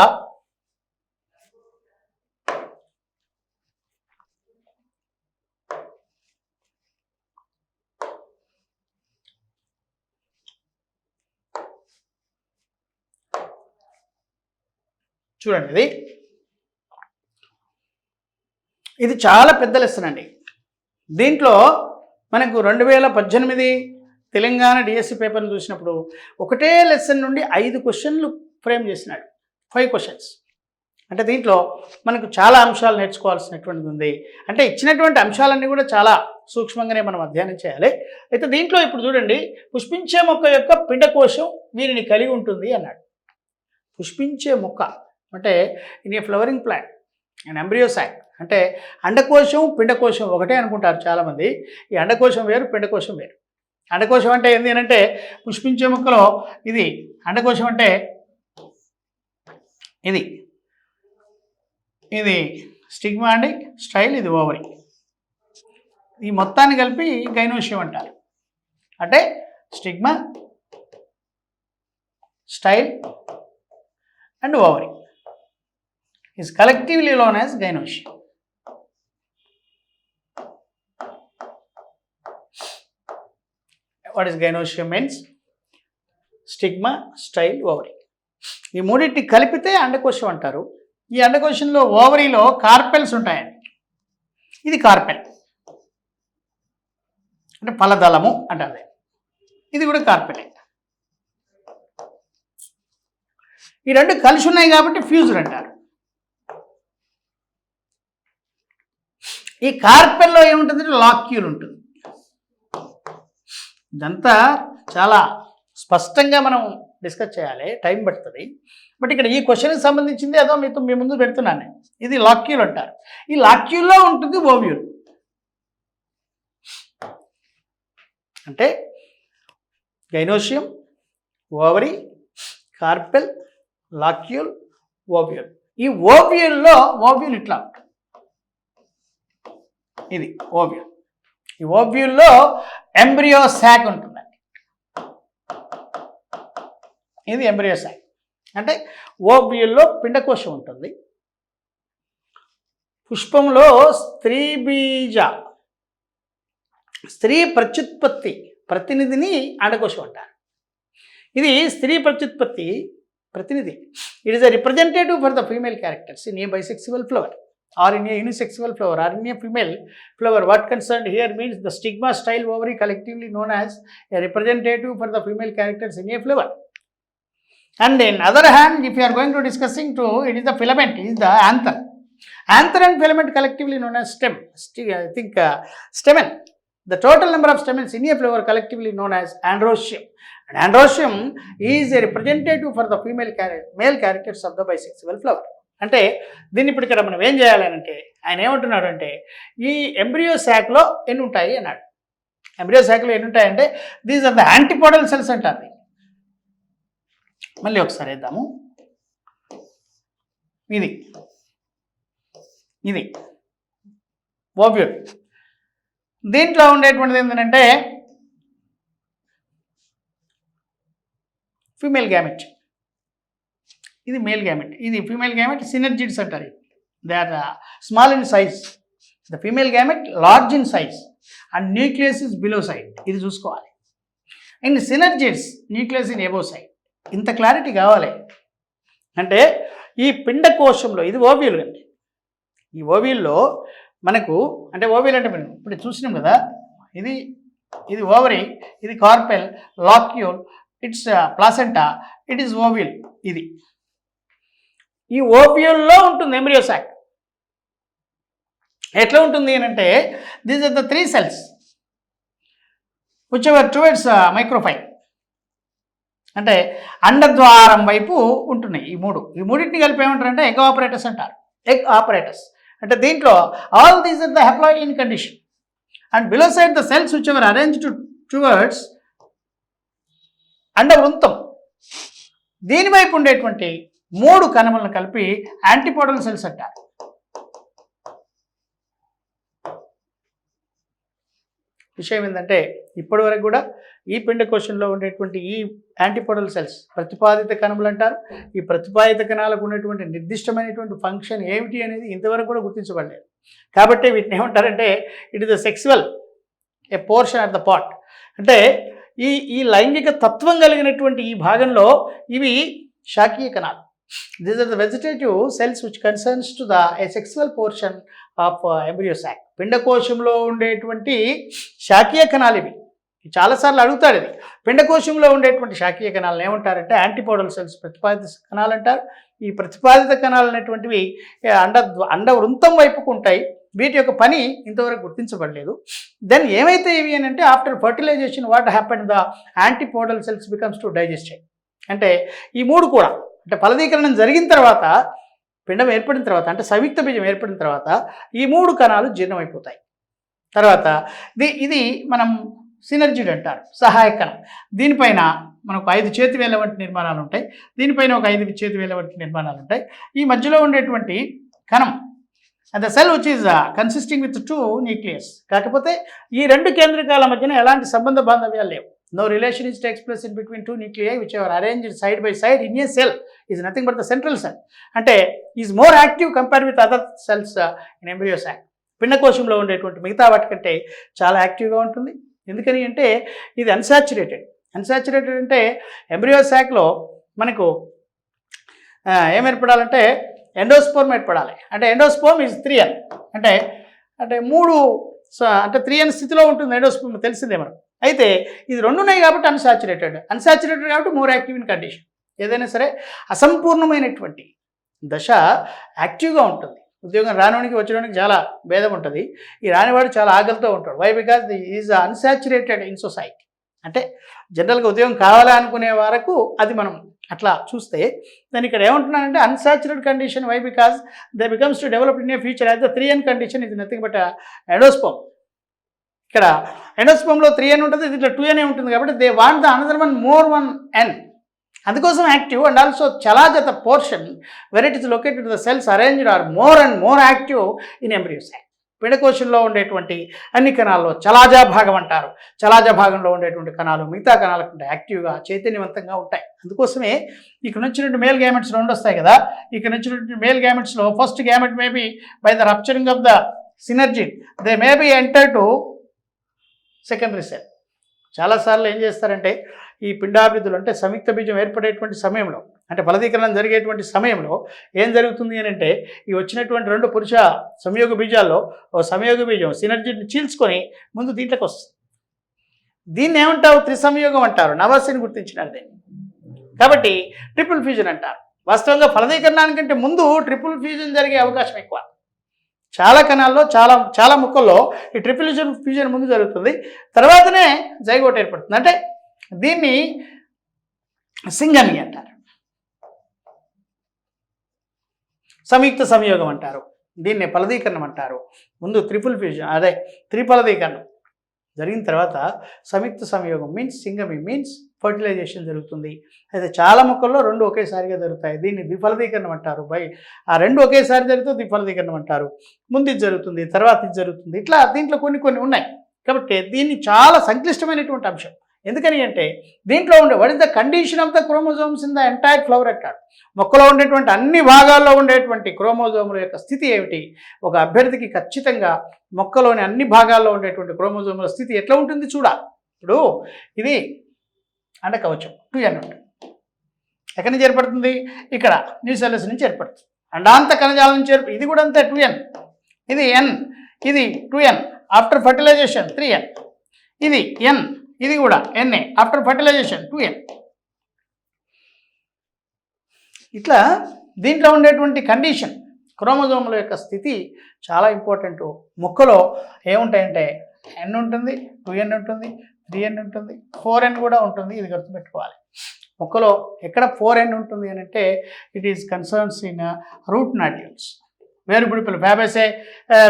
చూడండి, ఇది చాలా పెద్ద లెసన్ అండి. దీంట్లో మనకు 2018 తెలంగాణ డిఎస్సి పేపర్ని చూసినప్పుడు ఒకటే లెసన్ నుండి 5 క్వశ్చన్లు ఫ్రేమ్ చేసినాడు. 5 క్వశ్చన్స్. అంటే దీంట్లో మనకు చాలా అంశాలు నేర్చుకోవాల్సినటువంటిది ఉంది. అంటే ఇచ్చినటువంటి అంశాలన్నీ కూడా చాలా సూక్ష్మంగానే మనం అధ్యయనం చేయాలి. అయితే దీంట్లో ఇప్పుడు చూడండి, పుష్పించే మొక్క యొక్క పిండకోశం వీరిని కలిగి ఉంటుంది అన్నాడు. పుష్పించే మొక్క అంటే in a flowering plant and embryo సాక్, అంటే అండకోశం పిండకోశం ఒకటే అనుకుంటారు చాలామంది. ఈ అండకోశం వేరు, పిండకోశం వేరు. అండకోశం అంటే ఏంటి అంటే పుష్పించే మొక్కలో ఇది అండకోశం అంటే ఇది స్టిగ్మా అండి, స్టైల్, ఇది ఓవరీ. ఈ మొత్తాన్ని కలిపి గైనోషియం అంటారు. అంటే stigma, style and ovary is collectively known as gynoecium. What is gynoecium means? Stigma, style, ovary. ఈ మూడింటిని కలిపితే అండకోశం అంటారు. ఈ అండకోశంలో ఓవరీలో కార్పెల్స్ ఉంటాయండి. ఇది కార్పెల్ అంటే ఫలదళము అంటారు. ఇది కూడా కార్పెలే. ఈ రెండు కలిసి ఉన్నాయి కాబట్టి ఫ్యూజర్ అంటారు. ఈ కార్పెల్లో ఏముంటుంది? లాక్యూల్ ఉంటుంది. ఇదంతా చాలా స్పష్టంగా మనం డిస్కస్ చేయాలి, టైం పడుతుంది. బట్ ఇక్కడ ఈ క్వశ్చన్కి సంబంధించింది ఏదో మీ ముందు పెడుతున్నాను. ఇది లాక్యూల్ అంటారు. ఈ లాక్యూల్లో ఉంటుంది ఓవ్యూల్. అంటే గైనోషియం, ఓవరీ, కార్పెల్, లాక్యూల్, ఓవ్యూల్. ఈ ఓవ్యూల్లో ఓవ్యూల్ ఇట్లా ఉంటుంది. ఇది ఓవ్యూల్. ఈ ఓవ్యూల్లో ఎంబ్రియో సాక్ ఉంటుందండి. ఇది ఎంబ్రియో సాక్. అంటే ఓవ్యూల్లో పిండకోశం ఉంటుంది. పుష్పంలో స్త్రీ ప్రత్యుత్పత్తి ప్రతినిధిని అండకోశం అంటారు. ఇది స్త్రీ ప్రత్యుత్పత్తి ప్రతినిధి. It is a representative for the female characters in a bisexual flower or in a unisexual flower or in a female flower. What concerned here means the stigma, style, ovary collectively known as a representative for the female characters in a flower. And in other hand, if you are going to discussing to, it is the filament, it is the anther. Anther and filament collectively known as stem. Stamen. The total number of stamens in a flower collectively known as androecium. And androecium is a representative for the male characters of the bisexual flower. అంటే దీన్ని ఇప్పుడు ఇక్కడ మనం ఏం చేయాలనంటే ఆయన ఏమంటున్నాడు అంటే ఈ ఎంబ్రియో శాక్లో ఎన్ని ఉంటాయి అన్నాడు. ఎంబ్రియో శాక్లో ఎన్ని ఉంటాయంటే these are the antipodal cells అంటారు. మళ్ళీ ఒకసారి వేద్దాము. ఇది ఓవ్యూల్. దీంట్లో ఉండేటువంటిది ఏంటంటే ఫీమేల్ గ్యామెట్, ఇది మేల్ గ్యామెట్, ఇది ఫీమేల్ గ్యామెట్. సినర్జిడ్స్ అంటారు. They are small in size. The female gamete large in size and nucleus is below side. ఇది చూసుకోవాలి. And synergids nucleus in above side. ఇంత క్లారిటీ కావాలి. అంటే ఈ పిండకోశంలో ఇది ఓవ్యూల్ అండి. ఈ ఓవ్యూల్లో మనకు అంటే ఓవ్యూల్ అంటే మనం ఇప్పుడు చూసినాం కదా, ఇది ఓవరీ, ఇది carpel, locule, it's placenta, it is ovule. ఇది ఈ ఓవ్యూల్లో ఉంటుంది ఎంబ్రియో సాక్. ఎట్లా ఉంటుంది అని అంటే these are the 3 cells which are towards micropyle, అంటే అండద్వారం వైపు ఉంటున్నాయి ఈ మూడింటిని కలిపి ఏమంటారంటే ఎగ్ ఆపరేటర్స్ అంటారు. ఎగ్ ఆపరేటర్స్ అంటే దీంట్లో all these are the haploid in condition and below side the cells which ever arranged towards అండవృంతం, దీని వైపు ఉండేటువంటి 3 కణములను కలిపి యాంటీపోడల్ సెల్స్ అంటారు. విషయం ఏంటంటే ఇప్పటి వరకు కూడా ఈ పిండకోశంలో ఉండేటువంటి ఈ యాంటీపోడల్ సెల్స్ ప్రతిపాదిత కణములు అంటారు. ఈ ప్రతిపాదిత కణాలకు ఉన్నటువంటి నిర్దిష్టమైనటువంటి ఫంక్షన్ ఏమిటి అనేది ఇంతవరకు కూడా గుర్తించబడలేదు. కాబట్టి వీటిని ఏమంటారంటే it is the sexual a portion of the part, అంటే ఈ లైంగిక తత్వం కలిగినటువంటి ఈ భాగంలో ఇవి శాకీయ కణాలు. These are the vegetative cells which concerns to the a sexual portion of embryo sac. పిండకోశంలో ఉండేటువంటి శాకీయ కణాలు ఇవి. చాలాసార్లు అడుగుతాడు ఇది. పిండకోశంలో ఉండేటువంటి శాకీయ కణాలను ఏమంటారంటే యాంటీపోడల్ సెల్స్, ప్రతిపాదిత కణాలు అంటారు. ఈ ప్రతిపాదిత కణాలు అనేటువంటివి అండవృంతం వైపుకు ఉంటాయి. వీటి యొక్క పని ఇంతవరకు గుర్తించబడలేదు. దెన్ ఏమైతే ఇవి అని అంటే after fertilization what happen the antipodal cells becomes to digest. అంటే ఈ 3 కూడా అంటే ఫలదీకరణం జరిగిన తర్వాత, పిండం ఏర్పడిన తర్వాత, అంటే సంయుక్త బీజం ఏర్పడిన తర్వాత ఈ 3 కణాలు జీర్ణమైపోతాయి. తర్వాత ఇది మనం సినర్జిడ్ అంటారు, సహాయక కణం. దీనిపైన మనకు 5 చేతివేళ్ల వంటి నిర్మాణాలు ఉంటాయి. దీనిపైన ఒక 5 చేతివేళ్ల వంటి నిర్మాణాలు ఉంటాయి. ఈ మధ్యలో ఉండేటువంటి కణం the cell which is consisting with 2 nucleus. కాకపోతే ఈ 2 కేంద్రకాల మధ్యన ఎలాంటి సంబంధ బాంధవ్యాలు లేవు. No relation is takes place in between 2 nuclei which are arranged side by side in a cell is nothing but the central cell. అంటే is more active compared with other cells in embryo sac. పిండకోశంలో ఉండేటువంటి మిగతా వాటికంటే చాలా యాక్టివ్గా ఉంటుంది. ఎందుకని అంటే ఇది అన్సాచురేటెడ్ అంటే ఎంబ్రియో సాక్లో మనకు ఏం ఏర్పడాలంటే ఎండోస్పోర్మ్ ఏర్పడాలి. అంటే ఎండోస్పోర్మ్ ఈజ్ 3n, అంటే 3 అంటే 3n స్థితిలో ఉంటుంది ఎండోస్పోర్మ్, తెలిసిందే మనం. అయితే ఇది 2 ఉన్నాయి కాబట్టి అన్సాచురేటెడ్ కాబట్టి మోర్ యాక్టివ్ ఇన్ కండిషన్. ఏదైనా సరే అసంపూర్ణమైనటువంటి దశ యాక్టివ్గా ఉంటుంది. ఉద్యోగం రానివాడికి వచ్చేవాడికి చాలా భేదం ఉంటుంది. ఈ రానివాడు చాలా ఆకలితో ఉంటాడు. Why? Because is unsaturated in society. అంటే జనరల్గా ఉద్యోగం కావాలా అనుకునే వరకు అది మనం అట్లా చూస్తే, దాన్ని ఇక్కడ ఏమంటున్నానంటే unsaturated condition. Why? Because they becomes to develop in a future as the 3n condition ఇది నథింగ్ బట్ ఎండోస్పోర్మ్. ఇక్కడ ఎండోస్పోమ్లో 3n ఉంటుంది, దీంట్లో 2n ఉంటుంది. కాబట్టి దే want the another one more 1n. అందుకోసం active. And also chalazal portion where it is located the cells arranged are more and more active in embryo sac. పిండకోశంలో ఉండేటువంటి అన్ని కణాల్లో చలాజా భాగం అంటారు. చలాజా భాగంలో ఉండేటువంటి కణాలు మిగతా కణాల కంటే యాక్టివ్గా చైతన్యవంతంగా ఉంటాయి. అందుకోసమే ఇక్కడ నుంచి మేల్ గ్యామెట్స్ 2 వస్తాయి కదా. ఇక్కడ నుంచి మేల్ గ్యామెట్స్లో first gamete maybe by the rupturing of the synergid they may be enter to secondary cell. చాలాసార్లు ఏం చేస్తారంటే ఈ పిండాభివృద్ధులు అంటే సంయుక్త బీజం ఏర్పడేటువంటి సమయంలో, అంటే ఫలదీకరణం జరిగేటువంటి సమయంలో ఏం జరుగుతుంది అని అంటే ఈ వచ్చినటువంటి 2 పురుష సంయోగ బీజాల్లో ఓ సంయోగ బీజం సినర్జీని చీల్చుకొని ముందు దీంట్లోకి వస్తుంది. దీన్ని ఏమంటారు? త్రిసంయోగం అంటారు. నవాసిని గుర్తించినారు దీన్ని. కాబట్టి ట్రిపుల్ ఫ్యూజన్ అంటారు. వాస్తవంగా ఫలదీకరణానికంటే ముందు ట్రిపుల్ ఫ్యూజన్ జరిగే అవకాశం ఎక్కువ. చాలా కణాల్లో చాలా ముక్కల్లో ఈ ట్రిపుల్ ఫ్యూజన్ ముందు జరుగుతుంది, తర్వాతనే జైగోట్ ఏర్పడుతుంది. అంటే దీన్ని సింగమి అంటారు, సంయుక్త సంయోగం అంటారు, దీన్ని ఫలదీకరణం అంటారు. ముందు ట్రిపుల్ ఫ్యూజన్ అదే త్రిఫలదీకరణం జరిగిన తర్వాత సంయుక్త సంయోగం మీన్స్ సింగమి మీన్స్ ఫర్టిలైజేషన్ జరుగుతుంది. అయితే చాలా మొక్కల్లో 2 ఒకేసారిగా జరుగుతాయి. దీన్ని ద్విఫలదీకరణం అంటారు. ఆ 2 ఒకేసారి జరిగితే ద్విఫలదీకరణం అంటారు. ముందు ఇది జరుగుతుంది, తర్వాత ఇది జరుగుతుంది. ఇట్లా దీంట్లో కొన్ని ఉన్నాయి. కాబట్టి దీన్ని చాలా సంక్లిష్టమైనటువంటి అంశం. ఎందుకని అంటే దీంట్లో ఉండే what is the condition of the chromosomes in the entire flower అంటాడు. మొక్కలో ఉండేటువంటి అన్ని భాగాల్లో ఉండేటువంటి క్రోమోజోముల యొక్క స్థితి ఏమిటి? ఒక అభ్యర్థికి ఖచ్చితంగా మొక్కలోని అన్ని భాగాల్లో ఉండేటువంటి క్రోమోజోముల స్థితి ఎట్లా ఉంటుంది చూడాలి. ఇప్పుడు ఇది అండకవచం 2n ఉంటుంది. ఎక్కడి నుంచి ఏర్పడుతుంది? ఇక్కడ న్యూసెల్లస్ నుంచి ఏర్పడుతుంది. అండాంత కణజాలం నుంచి ఇది కూడా అంతే 2n. ఇది n, ఇది 2n. After fertilization 3n. ఇది n, ఇది కూడా Na. After fertilisation 2n. ఇట్లా దీంట్లో ఉండేటువంటి కండిషన్ క్రోమోజోముల యొక్క స్థితి చాలా ఇంపార్టెంట్. మొక్కలో ఏముంటాయంటే ఎన్ ఉంటుంది, 2n ఉంటుంది, 3n ఉంటుంది, 4n కూడా ఉంటుంది. ఇది గుర్తుపెట్టుకోవాలి. మొక్కలో ఎక్కడ 4n ఉంటుంది అని అంటే it is concerns in root nodules. వేరుబుడిపలు ఫ్యాబేసే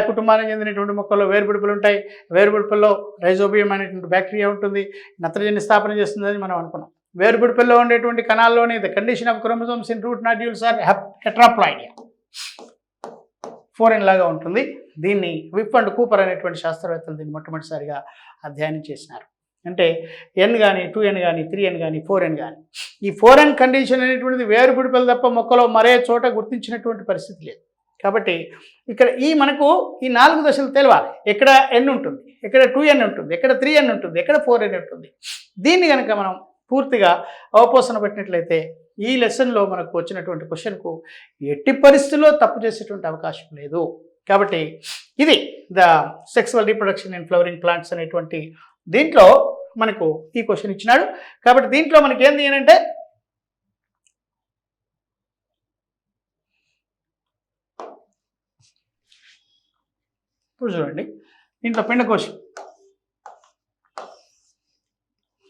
కుటుంబానికి చెందినటువంటి మొక్కల్లో వేరుబుడిపలు ఉంటాయి. వేరుబుడిపల్లో రైజోబియం అనేటువంటి బ్యాక్టీరియా ఉంటుంది, నత్రజని స్థాపన చేస్తుందని మనం అనుకున్నాం. వేరుబుడిపల్లో ఉండేటువంటి కణాల్లోని the condition of chromosomes in root nodules are tetraploidy, 4n లాగా ఉంటుంది. దీన్ని విప్ అండ్ కూపర్ అనేటువంటి శాస్త్రవేత్తలు దీన్ని మొట్టమొదటిసారిగా అధ్యయనం చేసినారు. అంటే n కానీ 2n కానీ 3n కానీ 4n కానీ ఈ 4n కండిషన్ అనేటువంటిది వేరుబుడిపలు తప్ప మొక్కలో మరే చోట గుర్తించినటువంటి పరిస్థితి లేదు. కాబట్టి ఇక్కడ మనకు ఈ 4 దశలు తెలవాలి. ఎక్కడ n ఉంటుంది, ఎక్కడ 2n ఉంటుంది, ఎక్కడ 3n ఉంటుంది, ఎక్కడ 4n ఉంటుంది. దీన్ని కనుక మనం పూర్తిగా అవపోసన పెట్టినట్లయితే ఈ లెసన్లో మనకు వచ్చినటువంటి క్వశ్చన్కు ఎట్టి పరిస్థితుల్లో తప్పు చేసేటువంటి అవకాశం లేదు. కాబట్టి ఇది the sexual reproduction in flowering plants అనేటువంటి దీంట్లో మనకు ఈ క్వశ్చన్ ఇచ్చినాడు. కాబట్టి దీంట్లో మనకి ఏంది అంటే ఇప్పుడు చూడండి, దీంట్లో పిండకోశం,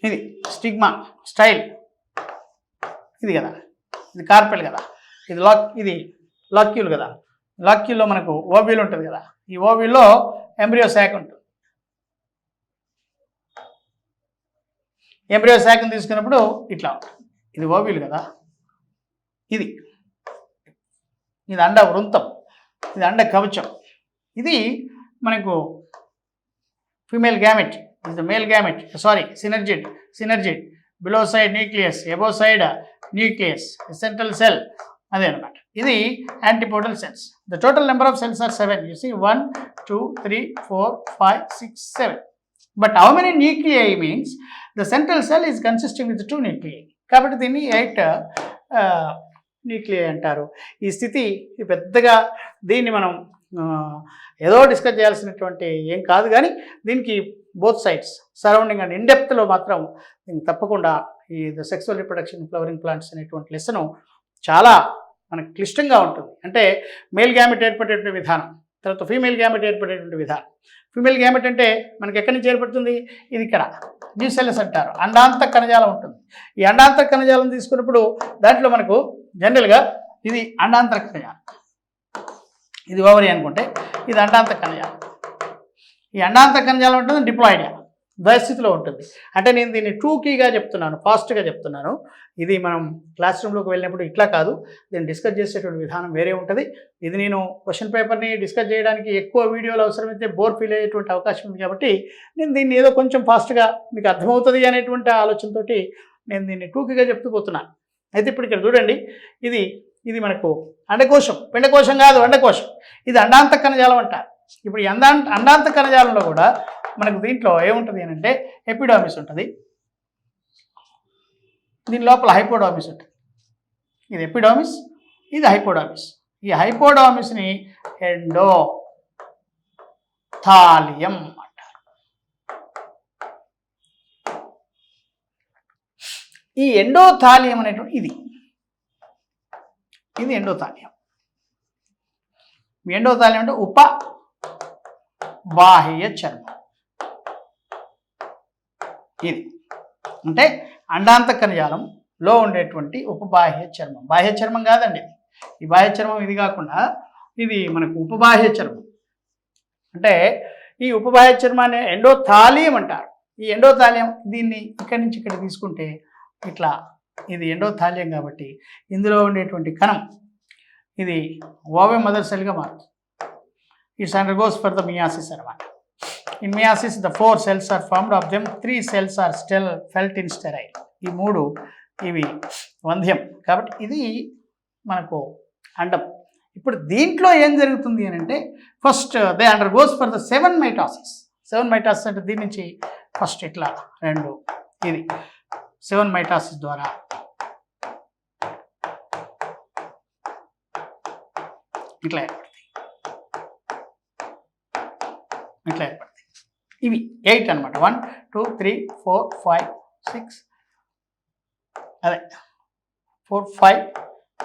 ఇది స్టిగ్మా, స్టైల్, ఇది కదా, ఇది కార్పెల్ కదా, ఇది లాక్యూల్ కదా. లాక్యూల్లో మనకు ఓవ్యూల్ ఉంటుంది కదా. ఈ ఓవ్యూల్లో ఎంబ్రియో శాక్ ఉంటుంది. ఎంబ్రియో శాక్ని తీసుకున్నప్పుడు ఇట్లా ఉంటుంది. ఇది ఓవ్యూల్ కదా, ఇది అండ వృంతం, ఇది అండ కవచం. ఇది మనకు ఫీమేల్ గ్యామెట్, ఇది the male gamete, sorry synergid, below side nucleus, above side nucleus, central cell, అదే అనమాట. ఇది antipodal cells. The total number of cells are 7. You see 1 2 3 4 5 6 7. But how many nuclei means the central cell is consisting with 2 nuclei. కాబట్టి దీన్ని 8 nuclei అంటారు. ఈ స్థితి పెద్దగా దీన్ని మనం ఏదో డిస్కస్ చేయాల్సినటువంటి ఏం కాదు, కానీ దీనికి బోత్ సైడ్స్ సరౌండింగ్ అండ్ ఇన్డెప్త్లో మాత్రం దీనికి తప్పకుండా ఈ the sexual reproduction flowering plants అనేటువంటి లెసను చాలా మనకు క్లిష్టంగా ఉంటుంది. అంటే మేల్ గ్యామెట్ ఏర్పడేటువంటి విధానం, తర్వాత ఫీమేల్ గ్యామెట్ ఏర్పడేటువంటి విధానం. ఫీమేల్ గ్యామెట్ అంటే మనకి ఎక్కడి నుంచి ఏర్పడుతుంది, ఇది ఇక్కడ న్యూసెల్లస్ అంటారు, అండాంత కణజాలం ఉంటుంది. ఈ అండాంత కణజాలం తీసుకున్నప్పుడు దాంట్లో మనకు జనరల్గా ఇది అండాంతర కణజాలం, ఇది ఓవరీ అనుకుంటే ఇది అండాంత కణజాలం. ఈ అండాంత కణజాలం ఉంటుంది డిప్లాయిడియా, ద్వయస్థితిలో ఉంటుంది. అంటే నేను దీన్ని 2 కీగా చెప్తున్నాను, ఫాస్ట్గా చెప్తున్నాను. ఇది మనం క్లాస్ రూమ్లోకి వెళ్ళినప్పుడు ఇట్లా కాదు, దీన్ని డిస్కస్ చేసేటువంటి విధానం వేరే ఉంటుంది. ఇది నేను క్వశ్చన్ పేపర్ని డిస్కస్ చేయడానికి ఎక్కువ వీడియోలు అవసరమైతే బోర్ ఫీల్ అయ్యేటువంటి అవకాశం ఉంది. కాబట్టి నేను దీన్ని ఏదో కొంచెం ఫాస్ట్గా మీకు అర్థమవుతుంది అనేటువంటి ఆలోచనతో నేను దీన్ని 2 కీగా చెప్తూ పోతున్నాను. అయితే ఇప్పుడు ఇక్కడ చూడండి, ఇది మనకు అండకోశం, పిండకోశం కాదు అండకోశం. ఇది అండాంత కణజాలం అంటారు. ఇప్పుడు ఈ అండాంత కణజాలంలో కూడా మనకు దీంట్లో ఏముంటుంది అని అంటే ఎపిడామిస్ ఉంటుంది, దీని లోపల హైపోడామిస్ ఉంటుంది. ఇది ఎపిడామిస్, ఇది హైపోడామిస్. ఈ హైపోడామిస్ని ఎండోథాలియం అంటారు. ఈ ఎండోథాలియం అనేటువంటి ఇది ఎండోథాలియం. ఎండోథాలియం అంటే ఉపబాహ్య చర్మం. ఇది అంటే అండాంత కణజాలంలో ఉండేటువంటి ఉపబాహ్య చర్మం. బాహ్య చర్మం కాదండి ఇది. ఈ బాహ్య చర్మం ఇది కాకుండా ఇది మనకు ఉపబాహ్య చర్మం. అంటే ఈ ఉపబాహ్య చర్మాన్ని ఎండోథాలియం అంటారు. ఈ ఎండోథాలియం దీన్ని ఇక్కడి నుంచి ఇక్కడ తీసుకుంటే ఇట్లా ఇది ఎండోథాలియం. కాబట్టి ఇందులో ఉండేటువంటి కణం ఇది ఓవే మదర్ సెల్గా మారుతుంది. It's undergoes for the meiosis అనమాట. In meiosis the 4 cells are formed, of them 3 cells are still felt in sterile. ఈ 3 ఇవి వంధ్యం. కాబట్టి ఇది మనకు అండం. ఇప్పుడు దీంట్లో ఏం జరుగుతుంది అని అంటే first they undergoes for the 7 mitosis. 7 mitosis అంటే దీని నుంచి ఫస్ట్ ఇట్లా 2 ఇది 7 మైటాసిస్ ద్వారా ఇట్లా ఏర్పడతాయి. ఇవి 8 అనమాట. 1 2 3 4 5 6 అదే 4 5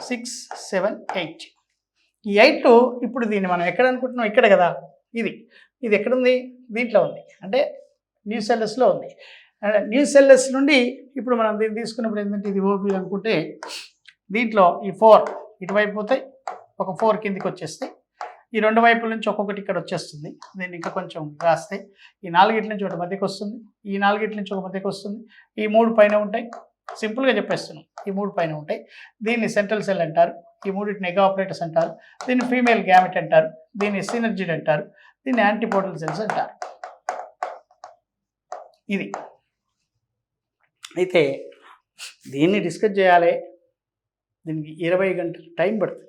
6 7 8. ఈ 8 ఇప్పుడు దీన్ని మనం ఎక్కడ అనుకుంటున్నాం, ఇక్కడ కదా. ఇది ఇది ఎక్కడుంది, దీంట్లో ఉంది, అంటే న్యూసెల్లస్లో ఉంది. న్యూసెల్లస్ నుండి ఇప్పుడు మనం దీన్ని తీసుకున్నప్పుడు ఏంటంటే ఇది ఓపీ అనుకుంటే దీంట్లో ఈ 4 ఇటువైపు పోతాయి, ఒక 4 కిందికి వచ్చేస్తాయి. ఈ 2 వైపుల నుంచి ఒక్కొక్కటి ఇక్కడ వచ్చేస్తుంది. దీన్ని ఇంకా కొంచెం రాస్తే ఈ 4 నుంచి ఒకటి మధ్యకి వస్తుంది, ఈ 4 నుంచి ఒక మధ్యకి వస్తుంది, ఈ 3 పైన ఉంటాయి. సింపుల్గా చెప్పేస్తున్నాం, ఈ 3 పైన ఉంటాయి. దీన్ని సెంట్రల్ సెల్ అంటారు, ఈ 3 ఎగ్ ఆపరేటర్స్ అంటారు, దీన్ని ఫీమేల్ గ్యామెట్ అంటారు, దీన్ని సినర్జిడ్ అంటారు, దీన్ని యాంటీపోటల్ సెల్స్ అంటారు. ఇది అయితే దీన్ని డిస్కస్ చేయాలి, దీనికి 20 గంటలు టైం పడుతుంది.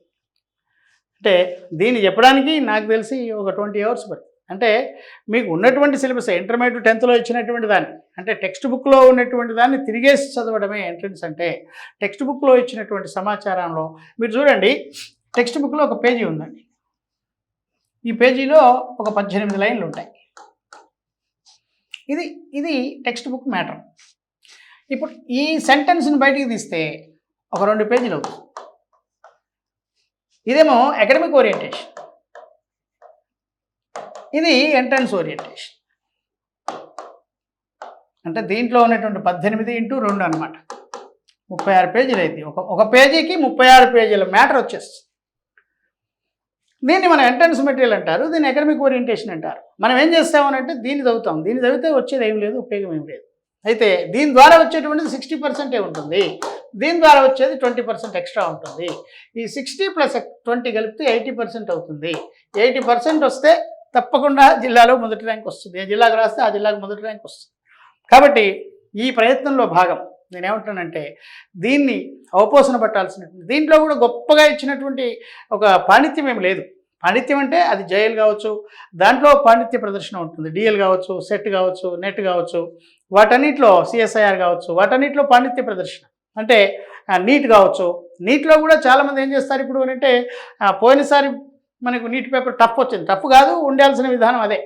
అంటే దీన్ని చెప్పడానికి నాకు తెలిసి ఒక 20 అవర్స్ పడుతుంది. అంటే మీకు ఉన్నటువంటి సిలబస్ ఇంటర్మీడియట్ 10th ఇచ్చినటువంటి దాన్ని, అంటే టెక్స్ట్ బుక్లో ఉన్నటువంటి దాన్ని తిరిగేసి చదవడమే ఎంట్రన్స్. అంటే టెక్స్ట్ బుక్లో ఇచ్చినటువంటి సమాచారంలో మీరు చూడండి, టెక్స్ట్ బుక్లో ఒక పేజీ ఉందండి, ఈ పేజీలో ఒక 18 లైన్లు ఉంటాయి. ఇది టెక్స్ట్ బుక్ మ్యాటర్. ఇప్పుడు ఈ సెంటెన్స్ని బయటికి తీస్తే ఒక 2 పేజీలు అవుతుంది. ఇదేమో అకాడమిక్ ఓరియంటేషన్, ఇది ఎంట్రన్స్ ఓరియంటేషన్. అంటే దీంట్లో ఉన్నటువంటి 18x2 అనమాట, 36 పేజీలు అయితే ఒక పేజీకి 36 పేజీల మ్యాటర్ వచ్చేస్తుంది. దీన్ని మనం ఎంట్రన్స్ మెటీరియల్ అంటారు, దీన్ని అకాడమిక్ ఓరియంటేషన్ అంటారు. మనం ఏం చేస్తామనంటే దీన్ని చదువుతాం, దీన్ని చదివితే వచ్చేది ఏం లేదు, ఉపయోగం ఏం లేదు. అయితే దీని ద్వారా వచ్చేటువంటిది 60% ఉంటుంది, దీని ద్వారా వచ్చేది 20% ఎక్స్ట్రా ఉంటుంది. ఈ 60 + 20 కలిపితే 80% అవుతుంది. 80% వస్తే తప్పకుండా జిల్లాలో మొదటి ర్యాంక్ వస్తుంది. ఏ జిల్లాకు రాస్తే ఆ జిల్లాకు మొదటి ర్యాంక్ వస్తుంది. కాబట్టి ఈ ప్రయత్నంలో భాగం నేనేమంటానంటే దీన్ని అవపోసన పట్టాల్సినటువంటి, దీంట్లో కూడా గొప్పగా ఇచ్చినటువంటి ఒక పాండిత్యం ఏమి లేదు. పాండిత్యం అంటే అది జేఎల్ కావచ్చు, దాంట్లో పాండిత్య ప్రదర్శన ఉంటుంది, డిఎల్ కావచ్చు, సెట్ కావచ్చు, నెట్ కావచ్చు, వాటన్నిటిలో సిఎస్ఐఆర్ కావచ్చు, వాటన్నిటిలో పాండిత్య ప్రదర్శన. అంటే నీట్ కావచ్చు, నీట్లో కూడా చాలామంది ఏం చేస్తారు ఇప్పుడు అంటే పోయినసారి మనకు నీట్ పేపర్ టఫ్ వచ్చింది, టఫ్ కాదు, ఉండాల్సిన విధానం అదే.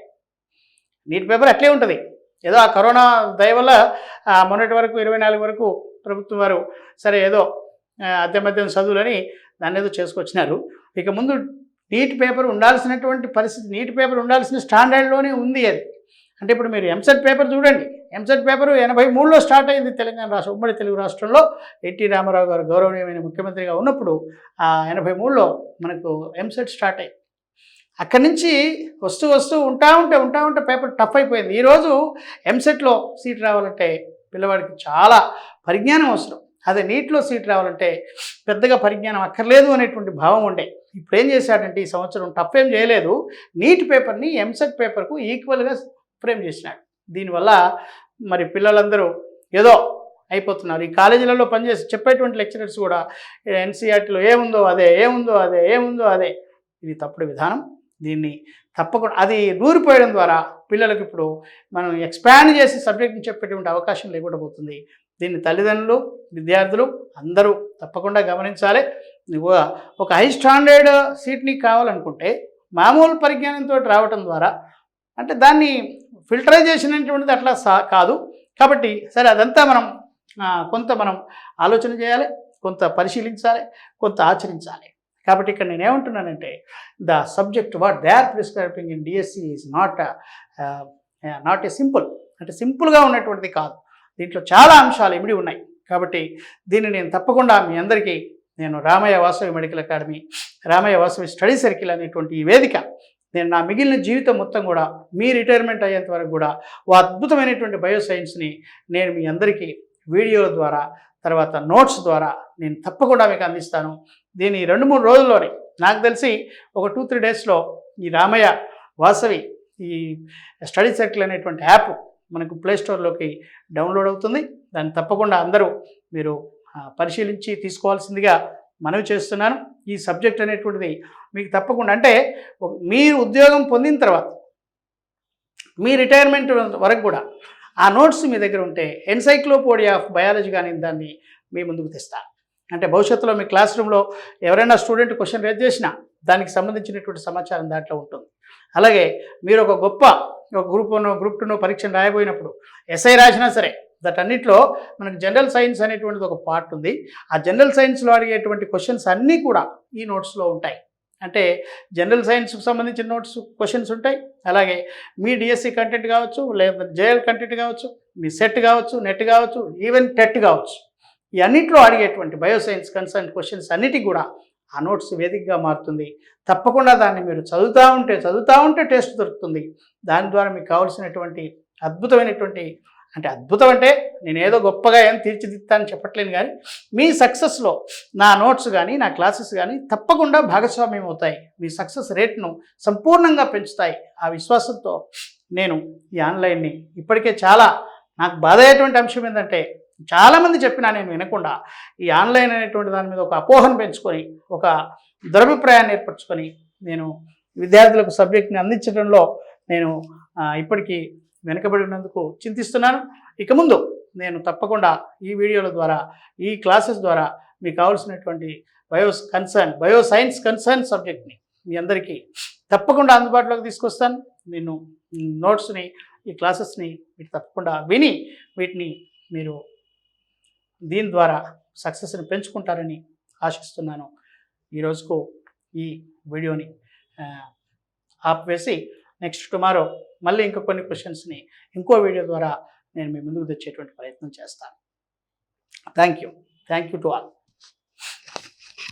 నీట్ పేపర్ అట్లే ఉంటుంది. ఏదో ఆ కరోనా దయ వల్ల మొన్నటి వరకు 24 వరకు ప్రభుత్వం వారు సరే ఏదో మధ్యం చదువులని దాన్ని ఏదో చేసుకొచ్చినారు. ఇక ముందు నీట్ పేపర్ ఉండాల్సినటువంటి పరిస్థితి, నీట్ పేపర్ ఉండాల్సిన స్టాండర్డ్లోనే ఉంది అది. అంటే ఇప్పుడు మీరు ఎంసెట్ పేపర్ చూడండి, ఎంసెట్ పేపర్ 83లో స్టార్ట్ అయింది తెలంగాణ రాష్ట్రం, ఉమ్మడి తెలుగు రాష్ట్రంలో ఎన్టీ రామారావు గారు గౌరవనీయమైన ముఖ్యమంత్రిగా ఉన్నప్పుడు 83లో మనకు ఎంసెట్ స్టార్ట్ అయింది. అక్కడి నుంచి వస్తూ ఉంటా ఉంటే పేపర్ టఫ్ అయిపోయింది. ఈరోజు ఎంసెట్లో సీట్ రావాలంటే పిల్లవాడికి చాలా పరిజ్ఞానం అవసరం, అదే నీట్లో సీట్ రావాలంటే పెద్దగా పరిజ్ఞానం అక్కర్లేదు అనేటువంటి భావం ఉండే. ఇప్పుడు ఏం చేశాడంటే ఈ సంవత్సరం టఫ్ ఏం చేయలేదు, నీట్ పేపర్ని ఎంసెట్ పేపర్కు ఈక్వల్గా ఫ్రేమ్ చేసినాడు. దీనివల్ల మరి పిల్లలందరూ ఏదో అయిపోతున్నారు. ఈ కాలేజీలలో పనిచేసి చెప్పేటువంటి లెక్చరర్స్ కూడా ఎన్సీఆర్టీలో ఏముందో అదే. ఇది తప్పుడు విధానం. దీన్ని తప్పకుండా అది దూరిపోయడం ద్వారా పిల్లలకు ఇప్పుడు మనం ఎక్స్పాండ్ చేసి సబ్జెక్ట్ని చెప్పేటువంటి అవకాశం లేకుండా పోతుంది. దీన్ని తల్లిదండ్రులు, విద్యార్థులు అందరూ తప్పకుండా గమనించాలి. ఒక హై స్టాండర్డ్ సీట్ని కావాలనుకుంటే మామూలు పరిజ్ఞానంతో రావటం ద్వారా, అంటే దాన్ని ఫిల్టరైజేషన్ అనేటువంటిది అట్లా కాదు. కాబట్టి సరే అదంతా కొంత మనం ఆలోచన చేయాలి, కొంత పరిశీలించాలి, కొంత ఆచరించాలి. కాబట్టి ఇక్కడ నేనేమంటున్నానంటే the subject what they are prescribing in DSC is not a simple, అంటే సింపుల్గా ఉన్నటువంటిది కాదు. దీంట్లో చాలా అంశాలు ఇమిడి ఉన్నాయి. కాబట్టి దీన్ని నేను తప్పకుండా మీ అందరికీ నేను Ramaiah Vasavi medical academy, Ramaiah Vasavi study circle అనేటువంటి ఈ వేదిక నేను నా మిగిలిన జీవితం మొత్తం కూడా మీ రిటైర్మెంట్ అయ్యేంత వరకు కూడా ఓ అద్భుతమైనటువంటి బయోసైన్స్ని నేను మీ అందరికీ వీడియోల ద్వారా, తర్వాత నోట్స్ ద్వారా నేను తప్పకుండా మీకు అందిస్తాను. దీని 2-3 రోజుల్లోనే నాకు తెలిసి ఒక 2-3 డేస్లో ఈ రామయ్య వాసవి ఈ స్టడీ సర్కిల్ అనేటువంటి యాప్ మనకు ప్లేస్టోర్లోకి డౌన్లోడ్ అవుతుంది. దాన్ని తప్పకుండా అందరూ మీరు పరిశీలించి తీసుకోవాల్సిందిగా మనవి చేస్తున్నాను. ఈ సబ్జెక్ట్ అనేటువంటిది మీకు తప్పకుండా, అంటే మీరు ఉద్యోగం పొందిన తర్వాత మీ రిటైర్మెంట్ వరకు కూడా ఆ నోట్స్ మీ దగ్గర ఉంటే ఎన్సైక్లోపీడియా ఆఫ్ బయాలజీ కానీ దాన్ని మీ ముందుకు తెస్తాను. అంటే భవిష్యత్తులో మీ క్లాస్ రూమ్లో ఎవరైనా స్టూడెంట్ క్వశ్చన్ రేజ్ చేసినా దానికి సంబంధించినటువంటి సమాచారం దాంట్లో ఉంటుంది. అలాగే మీరు ఒక గ్రూప్ 1 గ్రూప్ 2 పరీక్షను రాయబోయినప్పుడు ఎస్ఐ రాసినా సరే దటన్నిటిలో మనకు జనరల్ సైన్స్ అనేటువంటిది ఒక పార్ట్ ఉంది. ఆ జనరల్ సైన్స్లో అడిగేటువంటి క్వశ్చన్స్ అన్నీ కూడా ఈ నోట్స్లో ఉంటాయి. అంటే జనరల్ సైన్స్కి సంబంధించిన నోట్స్ క్వశ్చన్స్ ఉంటాయి. అలాగే మీ డిఎస్సి కంటెంట్ కావచ్చు, లేదా జేఎల్ కంటెంట్ కావచ్చు, మీ సెట్ కావచ్చు, నెట్ కావచ్చు, ఈవెన్ టెట్ కావచ్చు. ఈ అన్నింటిలో అడిగేటువంటి బయోసైన్స్ కన్సర్న్ క్వశ్చన్స్ అన్నిటికీ కూడా ఆ నోట్స్ వేదికగా మారుతుంది. తప్పకుండా దాన్ని మీరు చదువుతూ ఉంటే టెస్ట్ దొరుకుతుంది. దాని ద్వారా మీకు కావాల్సినటువంటి అద్భుతమైనటువంటి, అంటే అద్భుతం అంటే నేను ఏదో గొప్పగా ఏం తీర్చిదిద్దానని చెప్పట్లేను, కానీ మీ సక్సెస్లో నా నోట్స్ కానీ నా క్లాసెస్ కానీ తప్పకుండా భాగస్వామ్యం అవుతాయి. మీ సక్సెస్ రేట్ను సంపూర్ణంగా పెంచుతాయి. ఆ విశ్వాసంతో నేను ఈ ఆన్లైన్ని ఇప్పటికే చాలా, నాకు బాధ అయ్యేటువంటి అంశం ఏంటంటే చాలామంది చెప్పినా నేను వినకుండా ఈ ఆన్లైన్ అనేటువంటి దాని మీద ఒక అపోహను పెంచుకొని, ఒక దురభిప్రాయాన్ని ఏర్పరచుకొని నేను విద్యార్థులకు సబ్జెక్ట్ని అందించడంలో నేను ఇప్పటికీ వెనుకబడి ఉన్నందుకు చింతిస్తున్నాను. ఇక ముందు నేను తప్పకుండా ఈ వీడియోల ద్వారా, ఈ క్లాసెస్ ద్వారా మీకు కావాల్సినటువంటి బయోసైన్స్ కన్సర్న్ సబ్జెక్ట్ని మీ అందరికీ తప్పకుండా అందుబాటులోకి తీసుకొస్తాను. నేను నోట్స్ని, ఈ క్లాసెస్ని మీరు తప్పకుండా విని వీటిని మీరు దీని ద్వారా సక్సెస్ని పెంచుకుంటారని ఆశిస్తున్నాను. ఈరోజుకు ఈ వీడియోని ఆపివేసి నెక్స్ట్ టుమారో మళ్ళీ ఇంకో కొన్ని క్వశ్చన్స్ని ఇంకో వీడియో ద్వారా నేను మీ ముందుకు తెచ్చేటువంటి ప్రయత్నం చేస్తాను. Thank you to all.